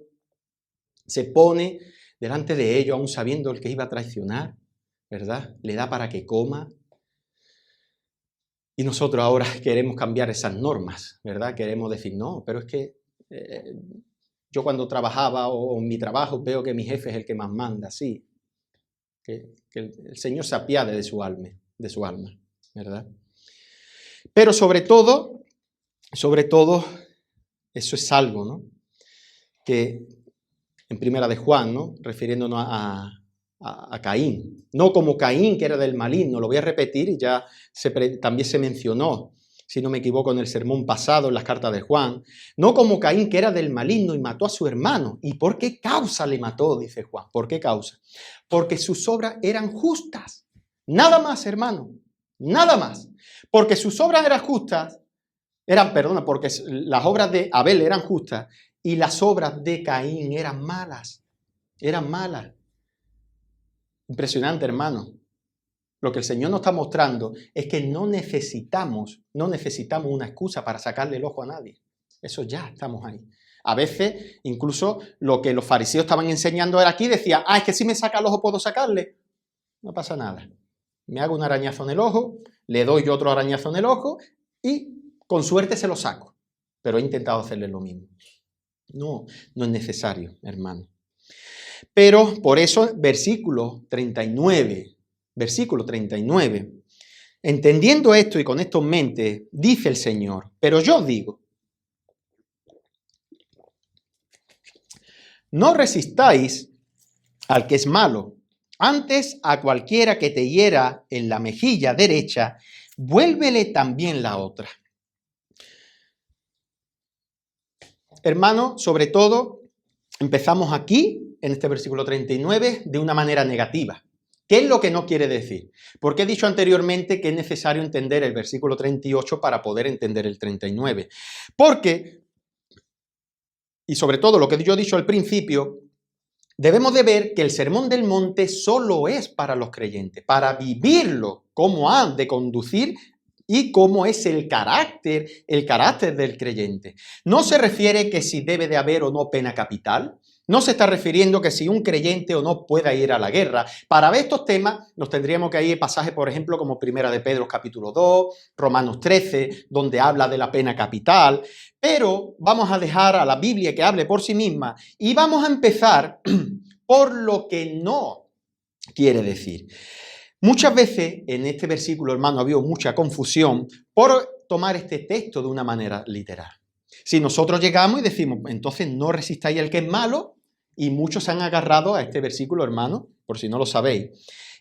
se pone delante de ellos aún sabiendo el que iba a traicionar, ¿verdad? Le da para que coma. Y nosotros ahora queremos cambiar esas normas, ¿verdad? Queremos decir, no, pero es que yo cuando trabajaba o en mi trabajo veo que mi jefe es el que más manda, sí. Que el Señor se apiade de su alma, ¿verdad? Pero sobre todo, eso es algo, ¿no? Que en Primera de Juan, ¿no? Refiriéndonos a Caín. No como Caín, que era del maligno, lo voy a repetir y ya también se mencionó, si no me equivoco, en el sermón pasado, en las cartas de Juan. No como Caín, que era del maligno y mató a su hermano. ¿Y por qué causa le mató? Dice Juan. ¿Por qué causa? Porque sus obras eran justas. Nada más, hermano. Nada más. Porque sus obras eran justas, porque las obras de Abel eran justas y las obras de Caín eran malas. Eran malas. Impresionante, hermano. Lo que el Señor nos está mostrando es que no necesitamos una excusa para sacarle el ojo a nadie. Eso ya estamos ahí. A veces, incluso lo que los fariseos estaban enseñando era aquí, decía, es que si me saca el ojo puedo sacarle. No pasa nada. Me hago un arañazo en el ojo, le doy otro arañazo en el ojo y con suerte se lo saco. Pero he intentado hacerle lo mismo. No es necesario, hermano. Pero por eso, versículo 39, entendiendo esto y con esto en mente, dice el Señor, pero yo digo, no resistáis al que es malo, antes a cualquiera que te hiera en la mejilla derecha, vuélvele también la otra. Hermano, sobre todo, empezamos aquí, en este versículo 39, de una manera negativa. ¿Qué es lo que no quiere decir? Porque he dicho anteriormente que es necesario entender el versículo 38 para poder entender el 39. Porque, y sobre todo lo que yo he dicho al principio, debemos de ver que el Sermón del Monte solo es para los creyentes, para vivirlo, cómo han de conducir y cómo es el carácter del creyente. No se refiere que si debe de haber o no pena capital. No se está refiriendo que si un creyente o no pueda ir a la guerra. Para ver estos temas nos tendríamos que ir a pasajes, por ejemplo, como Primera de Pedro capítulo 2, Romanos 13, donde habla de la pena capital. Pero vamos a dejar a la Biblia que hable por sí misma y vamos a empezar por lo que no quiere decir. Muchas veces en este versículo, hermano, ha habido mucha confusión por tomar este texto de una manera literal. Si nosotros llegamos y decimos, entonces no resistáis al que es malo, Y muchos se han agarrado a este versículo, hermano, por si no lo sabéis.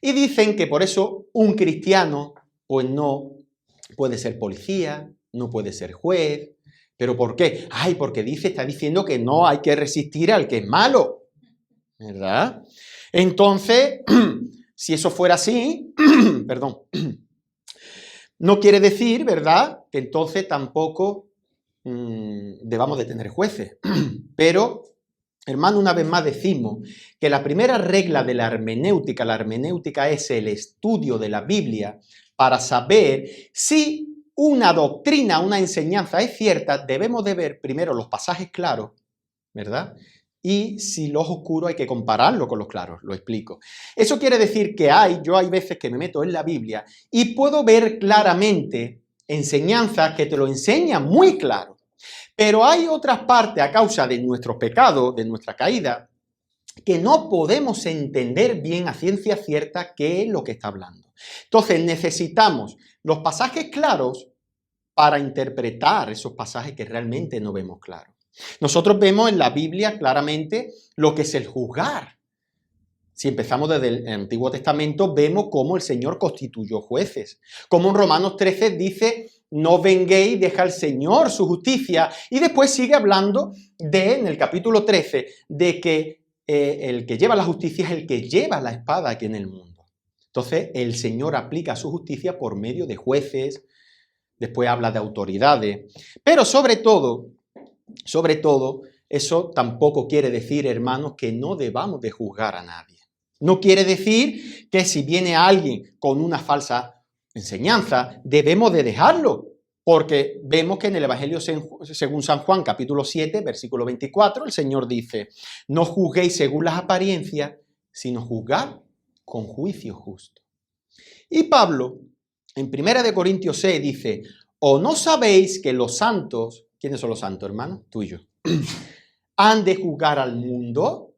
Y dicen que por eso un cristiano, pues no puede ser policía, no puede ser juez. ¿Pero por qué? Ay, porque está diciendo que no hay que resistir al que es malo, ¿verdad? Entonces, si eso fuera así, perdón, no quiere decir, ¿verdad?, que entonces tampoco debamos de tener jueces. Pero, hermano, una vez más decimos que la primera regla de la hermenéutica es el estudio de la Biblia para saber si una doctrina, una enseñanza es cierta. Debemos de ver primero los pasajes claros, ¿verdad? Y si los oscuros hay que compararlo con los claros, lo explico. Eso quiere decir que yo hay veces que me meto en la Biblia y puedo ver claramente enseñanzas que te lo enseñan muy claro. Pero hay otras partes a causa de nuestros pecados, de nuestra caída, que no podemos entender bien a ciencia cierta qué es lo que está hablando. Entonces necesitamos los pasajes claros para interpretar esos pasajes que realmente no vemos claros. Nosotros vemos en la Biblia claramente lo que es el juzgar. Si empezamos desde el Antiguo Testamento, vemos cómo el Señor constituyó jueces. Como en Romanos 13 dice, no venguéis, deja al Señor su justicia. Y después sigue hablando en el capítulo 13, de que el que lleva la justicia es el que lleva la espada aquí en el mundo. Entonces, el Señor aplica su justicia por medio de jueces, después habla de autoridades. Pero sobre todo, eso tampoco quiere decir, hermanos, que no debamos de juzgar a nadie. No quiere decir que si viene alguien con una falsa enseñanza, debemos de dejarlo, porque vemos que en el Evangelio según San Juan, capítulo 7, versículo 24, el Señor dice, no juzguéis según las apariencias, sino juzgad con juicio justo. Y Pablo, en 1 Corintios 6, dice, ¿o no sabéis que los santos, ¿quiénes son los santos, hermano? Tú y yo, han de juzgar al mundo?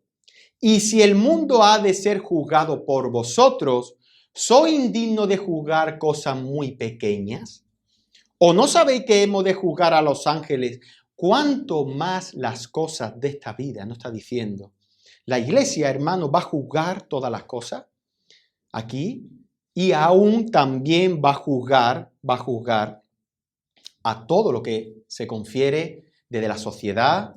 Y si el mundo ha de ser juzgado por vosotros, ¿soy indigno de juzgar cosas muy pequeñas? ¿O no sabéis que hemos de juzgar a los ángeles? ¿Cuánto más las cosas de esta vida? No está diciendo. La iglesia, hermano, va a juzgar todas las cosas aquí y aún también va a juzgar a todo lo que se confiere desde la sociedad,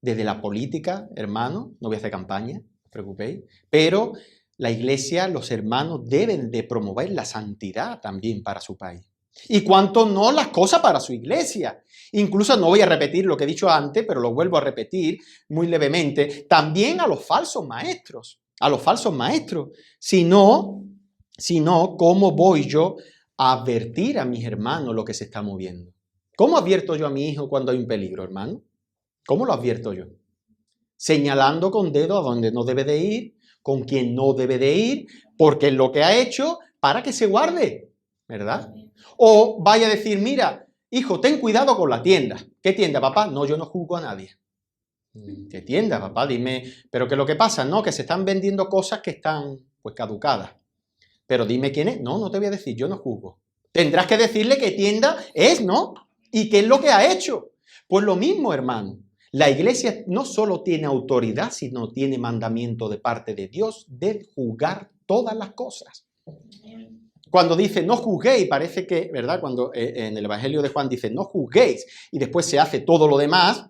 desde la política, hermano, no voy a hacer campaña, no os preocupéis, pero la iglesia, los hermanos deben de promover la santidad también para su país. Y cuanto no las cosas para su iglesia. Incluso no voy a repetir lo que he dicho antes, pero lo vuelvo a repetir muy levemente, también a los falsos maestros, Si no, ¿cómo voy yo a advertir a mis hermanos lo que se está moviendo? ¿Cómo advierto yo a mi hijo cuando hay un peligro, hermano? ¿Cómo lo advierto yo? Señalando con dedo a donde no debe de ir, con quien no debe de ir, porque es lo que ha hecho para que se guarde, ¿verdad? O vaya a decir, mira, hijo, ten cuidado con la tienda. ¿Qué tienda, papá? No, yo no juzgo a nadie. ¿Qué tienda, papá? Dime, ¿pero qué es lo que pasa? No, que se están vendiendo cosas que están, pues, caducadas. Pero dime quién es. No, no te voy a decir, yo no juzgo. Tendrás que decirle qué tienda es, ¿no? ¿Y qué es lo que ha hecho? Pues lo mismo, hermano. La iglesia no solo tiene autoridad, sino tiene mandamiento de parte de Dios de juzgar todas las cosas. Cuando dice no juzguéis, parece que, ¿verdad? Cuando en el Evangelio de Juan dice no juzguéis y después se hace todo lo demás,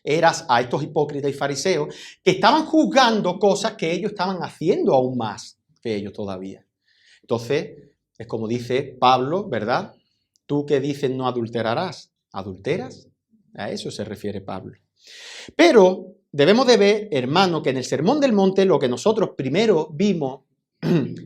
eras a estos hipócritas y fariseos que estaban juzgando cosas que ellos estaban haciendo aún más que ellos todavía. Entonces, es como dice Pablo, ¿verdad? Tú que dices no adulterarás, ¿adulteras? A eso se refiere Pablo. Pero debemos de ver, hermano, que en el Sermón del Monte lo que nosotros primero vimos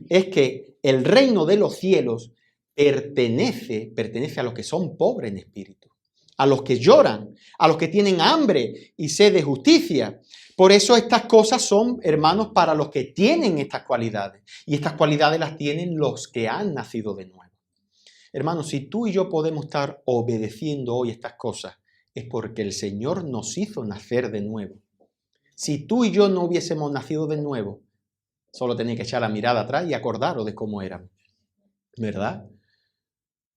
es que el reino de los cielos pertenece a los que son pobres en espíritu, a los que lloran, a los que tienen hambre y sed de justicia. Por eso estas cosas son, hermanos, para los que tienen estas cualidades. Y estas cualidades las tienen los que han nacido de nuevo. Hermanos, si tú y yo podemos estar obedeciendo hoy estas cosas, es porque el Señor nos hizo nacer de nuevo. Si tú y yo no hubiésemos nacido de nuevo, solo tenéis que echar la mirada atrás y acordaros de cómo éramos, ¿verdad?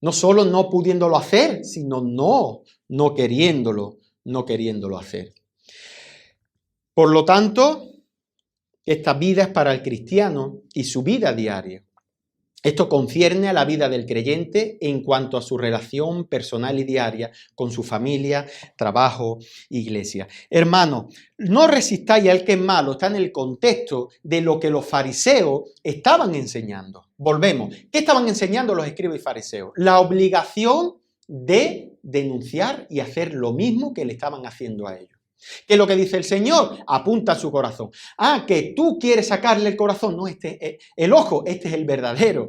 No solo no pudiéndolo hacer, sino no queriéndolo hacer. Por lo tanto, esta vida es para el cristiano y su vida diaria. Esto concierne a la vida del creyente en cuanto a su relación personal y diaria con su familia, trabajo, iglesia. Hermanos, no resistáis al que es malo, está en el contexto de lo que los fariseos estaban enseñando. Volvemos. ¿Qué estaban enseñando los escribas y fariseos? La obligación de denunciar y hacer lo mismo que le estaban haciendo a ellos. ¿Qué es lo que dice el Señor? Apunta a su corazón. Ah, que tú quieres sacarle el corazón. No, el ojo, este es el verdadero.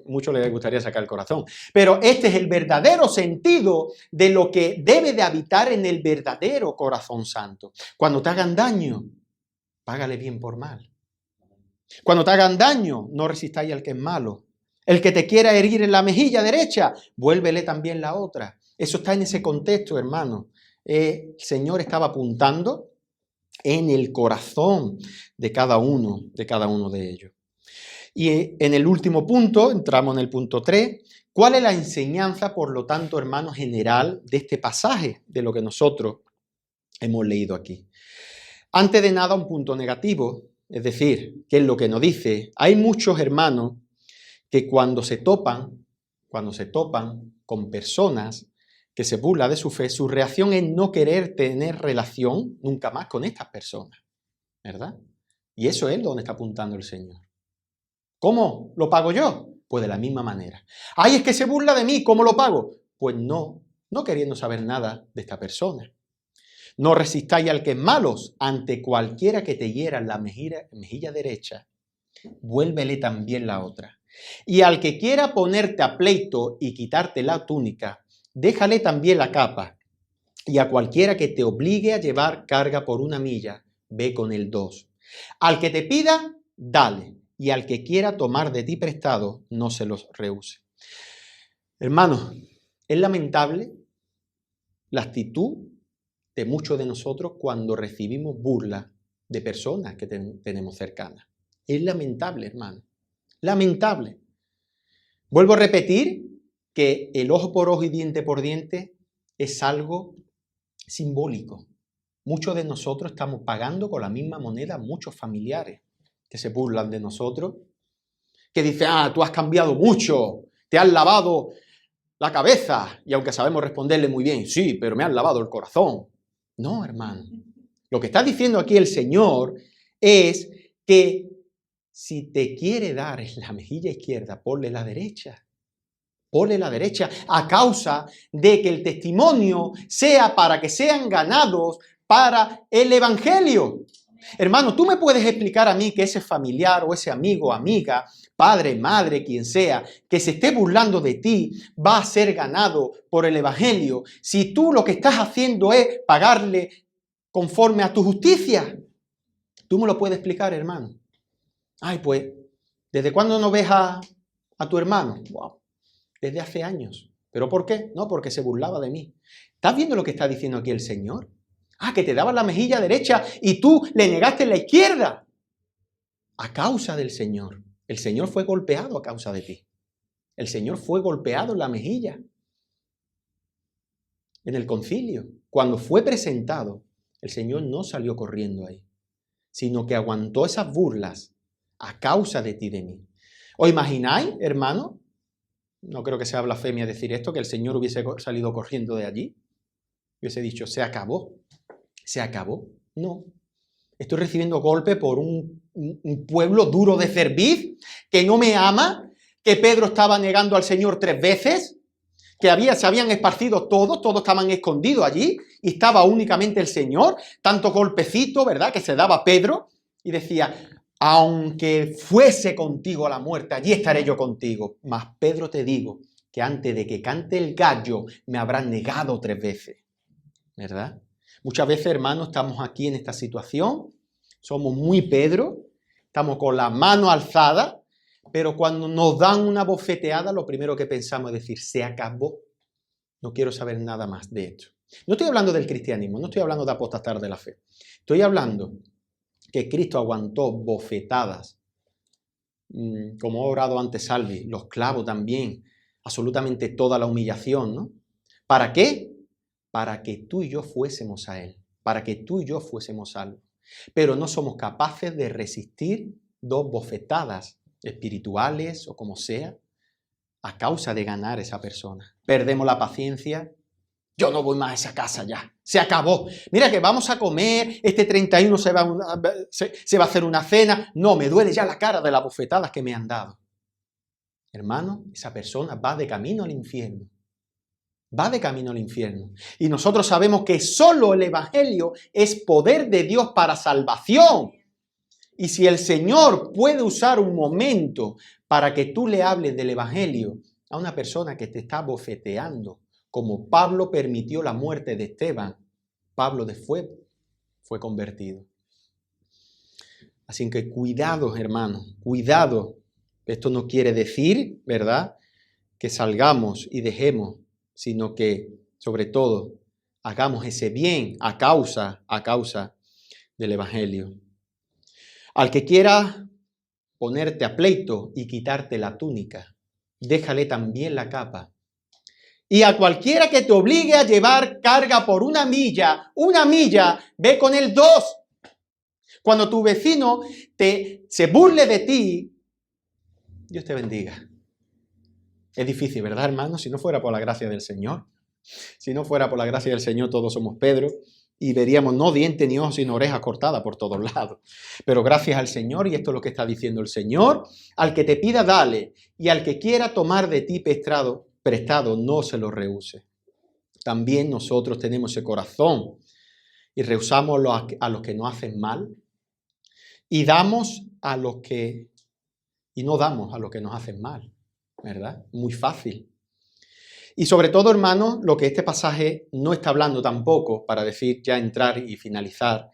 Mucho les gustaría sacar el corazón. Pero este es el verdadero sentido de lo que debe de habitar en el verdadero corazón santo. Cuando te hagan daño, págale bien por mal. Cuando te hagan daño, no resistáis al que es malo. El que te quiera herir en la mejilla derecha, vuélvele también la otra. Eso está en ese contexto, hermano. El Señor estaba apuntando en el corazón de cada uno de ellos. Y en el último punto, entramos en el punto 3, ¿cuál es la enseñanza, por lo tanto, hermano, general de este pasaje, de lo que nosotros hemos leído aquí? Antes de nada, un punto negativo, es decir, ¿qué es lo que nos dice? Hay muchos hermanos que cuando se topan con personas que se burla de su fe, su reacción es no querer tener relación nunca más con estas personas, ¿verdad? Y eso es donde está apuntando el Señor. ¿Cómo lo pago yo? Pues de la misma manera. ¡Ay, es que se burla de mí! ¿Cómo lo pago? Pues no queriendo saber nada de esta persona. No resistáis al que es malos, ante cualquiera que te hiera en la mejilla derecha, vuélvele también la otra. Y al que quiera ponerte a pleito y quitarte la túnica, déjale también la capa, y a cualquiera que te obligue a llevar carga por 1 milla, ve con el 2. Al que te pida, dale, y al que quiera tomar de ti prestado, no se los rehúse. Hermanos, es lamentable la actitud de muchos de nosotros cuando recibimos burlas de personas que tenemos cercanas. Es lamentable, hermano, lamentable. Vuelvo a repetir que el ojo por ojo y diente por diente es algo simbólico. Muchos de nosotros estamos pagando con la misma moneda a muchos familiares que se burlan de nosotros, que dicen, tú has cambiado mucho, te has lavado la cabeza, y aunque sabemos responderle muy bien, sí, pero me has lavado el corazón. No, hermano. Lo que está diciendo aquí el Señor es que si te quiere dar en la mejilla izquierda, ponle la derecha. Ponle la derecha a causa de que el testimonio sea para que sean ganados para el Evangelio. Hermano, tú me puedes explicar a mí que ese familiar o ese amigo o amiga, padre, madre, quien sea, que se esté burlando de ti, va a ser ganado por el Evangelio si tú lo que estás haciendo es pagarle conforme a tu justicia. ¿Tú me lo puedes explicar, hermano? Ay, pues, ¿desde cuándo no ves a tu hermano? Wow. Desde hace años. ¿Pero por qué? No, porque se burlaba de mí. ¿Estás viendo lo que está diciendo aquí el Señor? Que te daba la mejilla derecha y tú le negaste la izquierda. A causa del Señor. El Señor fue golpeado a causa de ti. El Señor fue golpeado en la mejilla. En el concilio. Cuando fue presentado, el Señor no salió corriendo ahí, sino que aguantó esas burlas a causa de ti y de mí. ¿Os imagináis, hermano? No creo que sea blasfemia decir esto, que el Señor hubiese salido corriendo de allí. Hubiese dicho, se acabó. ¿Se acabó? No. Estoy recibiendo golpe por un pueblo duro de cerviz, que no me ama, que Pedro estaba negando al Señor 3 veces, que se habían esparcido todos estaban escondidos allí, y estaba únicamente el Señor, tanto golpecito, ¿verdad?, que se daba Pedro, y decía, aunque fuese contigo a la muerte, allí estaré yo contigo. Mas Pedro, te digo que antes de que cante el gallo, me habrán negado 3 veces. ¿Verdad? Muchas veces, hermanos, estamos aquí en esta situación, somos muy Pedro, estamos con la mano alzada, pero cuando nos dan una bofeteada, lo primero que pensamos es decir, se acabó, no quiero saber nada más de esto. No estoy hablando del cristianismo, no estoy hablando de apostatar de la fe, estoy hablando que Cristo aguantó bofetadas, como ha orado antes Salvi, los clavos también, absolutamente toda la humillación, ¿no? ¿Para qué? Para que tú y yo fuésemos a Él, para que tú y yo fuésemos salvos. pero no somos capaces de resistir 2 bofetadas espirituales o como sea, a causa de ganar esa persona. Perdemos la paciencia. Yo no voy más a esa casa ya. Se acabó. Mira que vamos a comer, este 31 se va a hacer una cena. No, me duele ya la cara de las bofetadas que me han dado. Hermano, esa persona va de camino al infierno. Va de camino al infierno. Y nosotros sabemos que solo el Evangelio es poder de Dios para salvación. Y si el Señor puede usar un momento para que tú le hables del Evangelio a una persona que te está bofeteando, como Pablo permitió la muerte de Esteban, Pablo después fue convertido. Así que cuidado, hermanos, cuidado. Esto no quiere decir, ¿verdad?, que salgamos y dejemos, sino que, sobre todo, hagamos ese bien a causa del Evangelio. Al que quiera ponerte a pleito y quitarte la túnica, déjale también la capa. Y a cualquiera que te obligue a llevar carga por una milla, ve con él 2. Cuando tu vecino se burle de ti, Dios te bendiga. Es difícil, ¿verdad, hermano? Si no fuera por la gracia del Señor. Si no fuera por la gracia del Señor, todos somos Pedro y veríamos no diente ni ojos, sino orejas cortadas por todos lados. Pero gracias al Señor, y esto es lo que está diciendo el Señor, al que te pida, dale, y al que quiera tomar de ti prestado, no se lo rehúse. También nosotros tenemos ese corazón y rehusamos a los que nos hacen mal y damos y no damos a los que nos hacen mal, ¿verdad? Muy fácil. Y sobre todo, hermanos, lo que este pasaje no está hablando tampoco, para decir ya entrar y finalizar,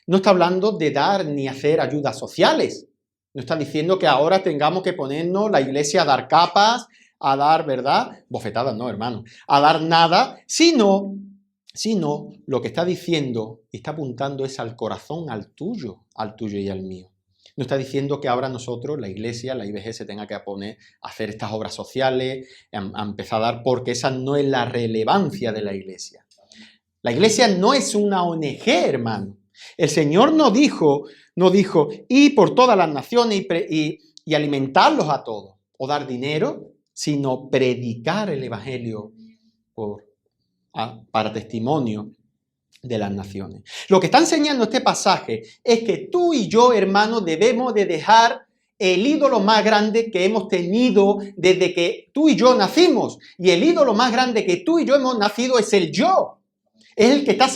no está hablando de dar ni hacer ayudas sociales. No está diciendo que ahora tengamos que ponernos la iglesia a dar capas, a dar, ¿verdad? Bofetadas, no, hermano. A dar nada, sino lo que está diciendo y está apuntando es al corazón, al tuyo y al mío. No está diciendo que ahora nosotros, la iglesia, la IBG, se tenga que poner a hacer estas obras sociales, a empezar a dar, porque esa no es la relevancia de la iglesia. La iglesia no es una ONG, hermano. El Señor no dijo, ir por todas las naciones y alimentarlos a todos, o dar dinero, sino predicar el Evangelio para testimonio de las naciones. Lo que está enseñando este pasaje es que tú y yo, hermanos, debemos de dejar el ídolo más grande que hemos tenido desde que tú y yo nacimos. Y el ídolo más grande que tú y yo hemos nacido es el yo. Es el que está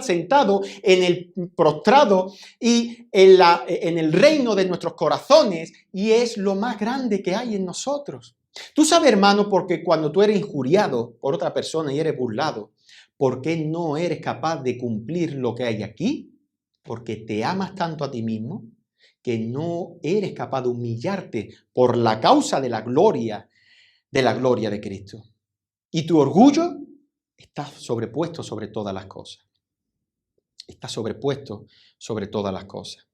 sentado en el prostrado y en el reino de nuestros corazones, y es lo más grande que hay en nosotros. Tú sabes, hermano, porque cuando tú eres injuriado por otra persona y eres burlado, ¿por qué no eres capaz de cumplir lo que hay aquí? Porque te amas tanto a ti mismo que no eres capaz de humillarte por la causa de la gloria de Cristo. Y tu orgullo está sobrepuesto sobre todas las cosas. Está sobrepuesto sobre todas las cosas.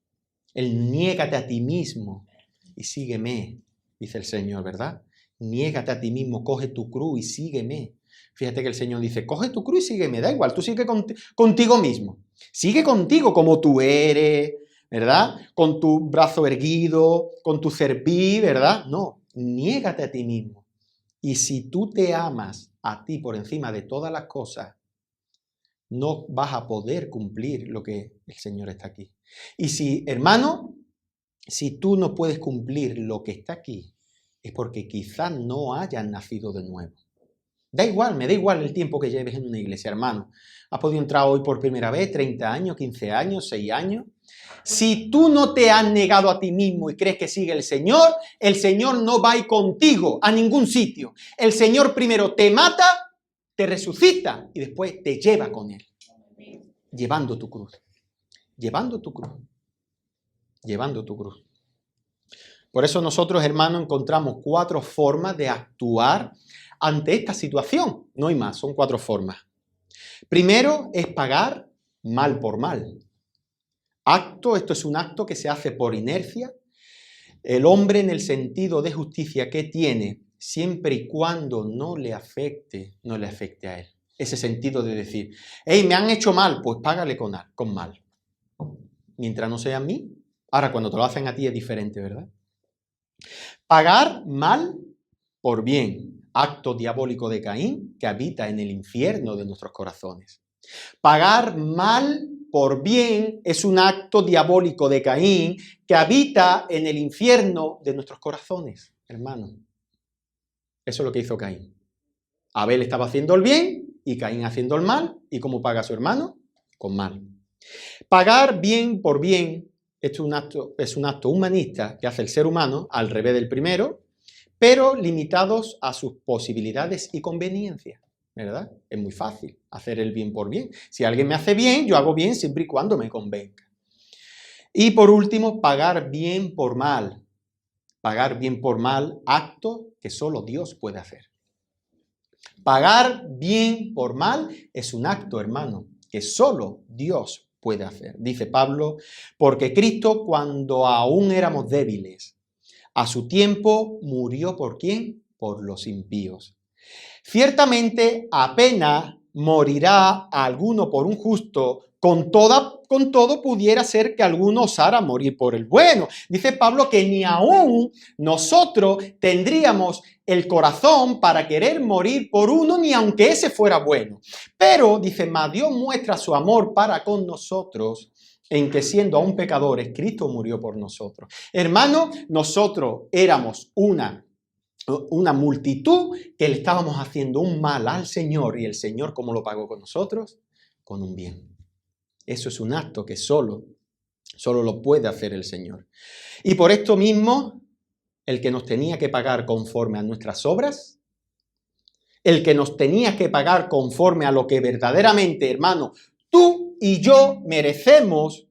El niégate a ti mismo y sígueme, dice el Señor, ¿verdad? Niégate a ti mismo, coge tu cruz y sígueme. Fíjate que el Señor dice, coge tu cruz y sígueme, da igual, tú sigue contigo mismo. Sigue contigo como tú eres, ¿verdad? Con tu brazo erguido, con tu cerviz, ¿verdad? No, niégate a ti mismo. Y si tú te amas a ti por encima de todas las cosas, no vas a poder cumplir lo que el Señor está aquí. Y si, hermano, si tú no puedes cumplir lo que está aquí, es porque quizás no hayas nacido de nuevo. Da igual, me da igual el tiempo que lleves en una iglesia, hermano. Has podido entrar hoy por primera vez, 30 años, 15 años, 6 años. Si tú no te has negado a ti mismo y crees que sigue el Señor no va a ir contigo a ningún sitio. El Señor primero te mata, te resucita y después te lleva con Él. Llevando tu cruz. Llevando tu cruz. Llevando tu cruz. Por eso nosotros, hermanos, encontramos 4 formas de actuar ante esta situación. No hay más, son 4 formas. Primero es pagar mal por mal. Esto es un acto que se hace por inercia. El hombre, en el sentido de justicia que tiene, siempre y cuando no le afecte a él. Ese sentido de decir, hey, me han hecho mal, pues págale con mal. mientras no sea a mí. Ahora, cuando te lo hacen a ti es diferente, ¿verdad? Pagar mal por bien, acto diabólico de Caín que habita en el infierno de nuestros corazones. Pagar mal por bien es un acto diabólico de Caín que habita en el infierno de nuestros corazones, hermano. Eso es lo que hizo Caín. Abel estaba haciendo el bien y Caín haciendo el mal. ¿Y cómo paga a su hermano? Con mal. Pagar bien por bien es un acto humanista que hace el ser humano al revés del primero, pero limitados a sus posibilidades y conveniencias, ¿verdad? Es muy fácil hacer el bien por bien. Si alguien me hace bien, yo hago bien siempre y cuando me convenga. Y por último, pagar bien por mal. Pagar bien por mal, acto que solo Dios puede hacer. Pagar bien por mal es un acto, hermano, que solo Dios puede hacer. Dice Pablo, porque Cristo, cuando aún éramos débiles, a su tiempo murió ¿por quién? Por los impíos. Ciertamente apenas morirá alguno por un justo, con todo pudiera ser que alguno osara morir por el bueno. Dice Pablo que ni aún nosotros tendríamos el corazón para querer morir por uno, ni aunque ese fuera bueno. Pero, dice, mas Dios muestra su amor para con nosotros, en que siendo aún pecadores, Cristo murió por nosotros. Hermano, nosotros éramos una multitud que le estábamos haciendo un mal al Señor, y el Señor, ¿cómo lo pagó con nosotros? Con un bien. Eso es un acto que solo lo puede hacer el Señor. Y por esto mismo, el que nos tenía que pagar conforme a nuestras obras, el que nos tenía que pagar conforme a lo que verdaderamente, hermano, tú y yo merecemos,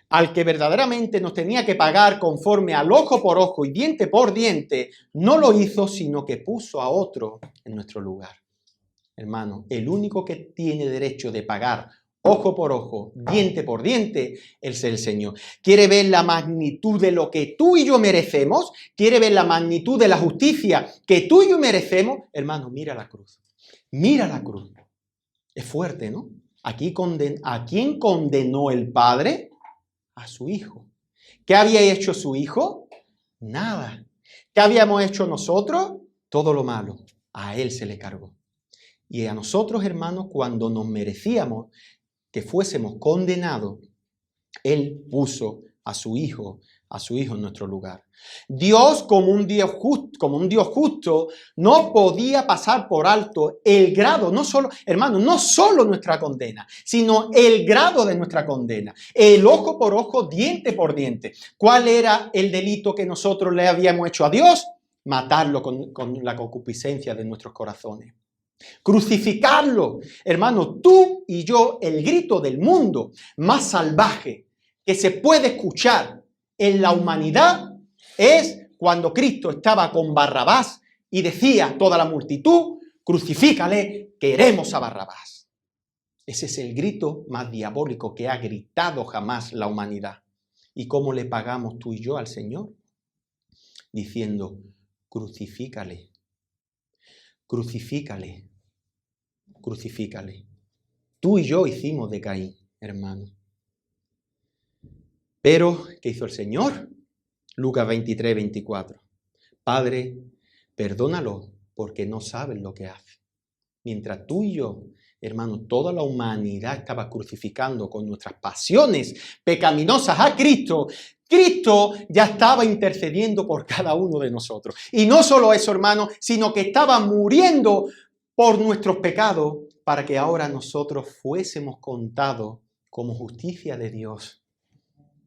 al que verdaderamente nos tenía que pagar conforme al ojo por ojo y diente por diente, no lo hizo, sino que puso a otro en nuestro lugar. Hermano, el único que tiene derecho de pagar ojo por ojo, diente por diente, es el Señor. ¿Quiere ver la magnitud de lo que tú y yo merecemos? ¿Quiere ver la magnitud de la justicia que tú y yo merecemos? Hermano, mira la cruz. Mira la cruz. Es fuerte, ¿no? ¿A quién condenó el Padre? A su Hijo. ¿Qué había hecho su Hijo? Nada. ¿Qué habíamos hecho nosotros? Todo lo malo. A Él se le cargó. Y a nosotros, hermanos, cuando nos merecíamos que fuésemos condenados, Él puso a su Hijo en nuestro lugar. Dios, como un Dios justo, no podía pasar por alto el grado, no solo nuestra condena, sino el grado de nuestra condena. El ojo por ojo, diente por diente. ¿Cuál era el delito que nosotros le habíamos hecho a Dios? Matarlo con la concupiscencia de nuestros corazones. Crucificarlo. Hermano, tú y yo, el grito del mundo más salvaje que se puede escuchar en la humanidad es cuando Cristo estaba con Barrabás y decía a toda la multitud, crucifícale, queremos a Barrabás. Ese es el grito más diabólico que ha gritado jamás la humanidad. ¿Y cómo le pagamos tú y yo al Señor? Diciendo, crucifícale, crucifícale, crucifícale. Tú y yo hicimos de Caín, hermano. Pero, ¿qué hizo el Señor? Lucas 23, 24. Padre, perdónalo porque no saben lo que hacen. Mientras tú y yo, hermano, toda la humanidad estaba crucificando con nuestras pasiones pecaminosas a Cristo, Cristo ya estaba intercediendo por cada uno de nosotros. Y no solo eso, hermano, sino que estaba muriendo por nuestros pecados para que ahora nosotros fuésemos contados como justicia de Dios.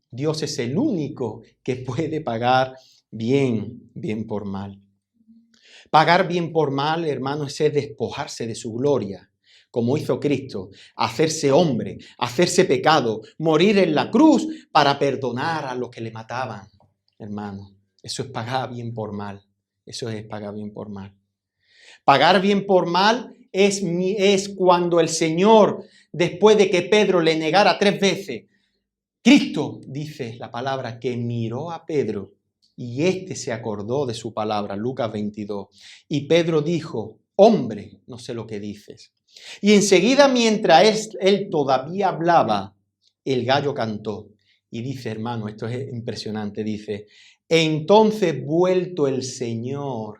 Dios es el único que puede pagar bien por mal. Pagar bien por mal, hermano, es despojarse de su gloria, como hizo Cristo, hacerse hombre, hacerse pecado, morir en la cruz para perdonar a los que le mataban. Hermano, eso es pagar bien por mal. Eso es pagar bien por mal. Pagar bien por mal es cuando el Señor, después de que Pedro le negara 3 veces, Cristo, dice la palabra, que miró a Pedro y éste se acordó de su palabra, Lucas 22. Y Pedro dijo, hombre, no sé lo que dices. Y enseguida, mientras él todavía hablaba, el gallo cantó. Y dice, hermano, esto es impresionante, dice, entonces vuelto el Señor.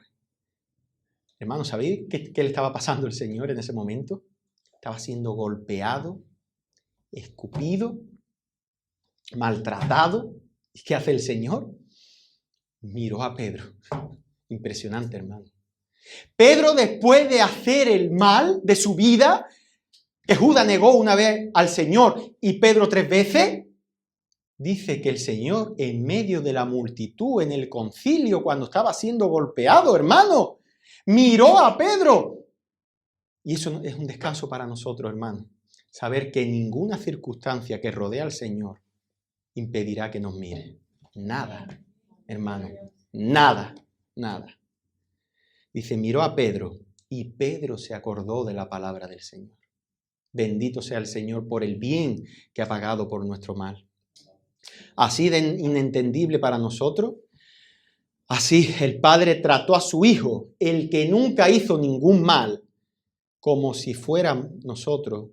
Hermano, ¿sabéis qué le estaba pasando al Señor en ese momento? Estaba siendo golpeado, escupido, maltratado. ¿Y qué hace el Señor? Miró a Pedro. Impresionante, hermano. Pedro, después de hacer el mal de su vida, que Judas negó una vez al Señor y Pedro 3 veces, dice que el Señor, en medio de la multitud, en el concilio, cuando estaba siendo golpeado, hermano, miró a Pedro. Y eso es un descanso para nosotros, hermano. Saber que ninguna circunstancia que rodea al Señor impedirá que nos mire. Nada, hermano. Nada, nada. Dice, miró a Pedro y Pedro se acordó de la palabra del Señor. Bendito sea el Señor por el bien que ha pagado por nuestro mal. Así de inentendible para nosotros, así el Padre trató a su Hijo, el que nunca hizo ningún mal, como si fuéramos nosotros,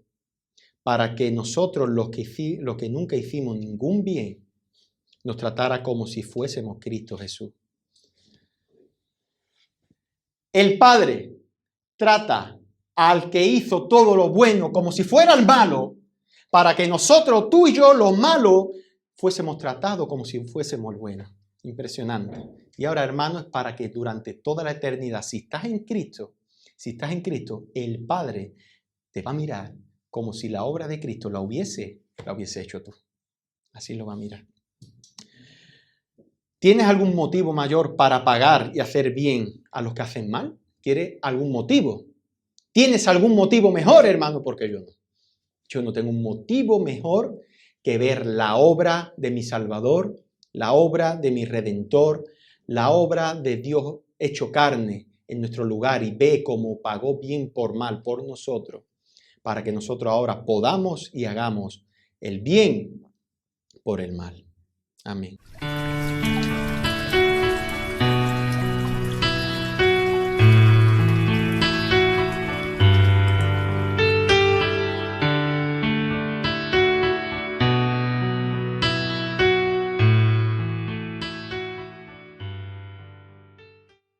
para que nosotros, los que nunca hicimos ningún bien, nos tratara como si fuésemos Cristo Jesús. El Padre trata al que hizo todo lo bueno como si fuera el malo, para que nosotros, tú y yo, los malos, fuésemos tratados como si fuésemos buenos. Impresionante. Y ahora, hermanos, para que durante toda la eternidad, si estás en Cristo, el Padre te va a mirar como si la obra de Cristo la hubiese hecho tú. Así lo va a mirar. ¿Tienes algún motivo mayor para pagar y hacer bien a los que hacen mal? ¿Quieres algún motivo? ¿Tienes algún motivo mejor, hermano? Porque yo no. Yo no tengo un motivo mejor que ver la obra de mi Salvador, la obra de mi Redentor, la obra de Dios hecho carne en nuestro lugar y ve cómo pagó bien por mal por nosotros, para que nosotros ahora podamos y hagamos el bien por el mal. Amén.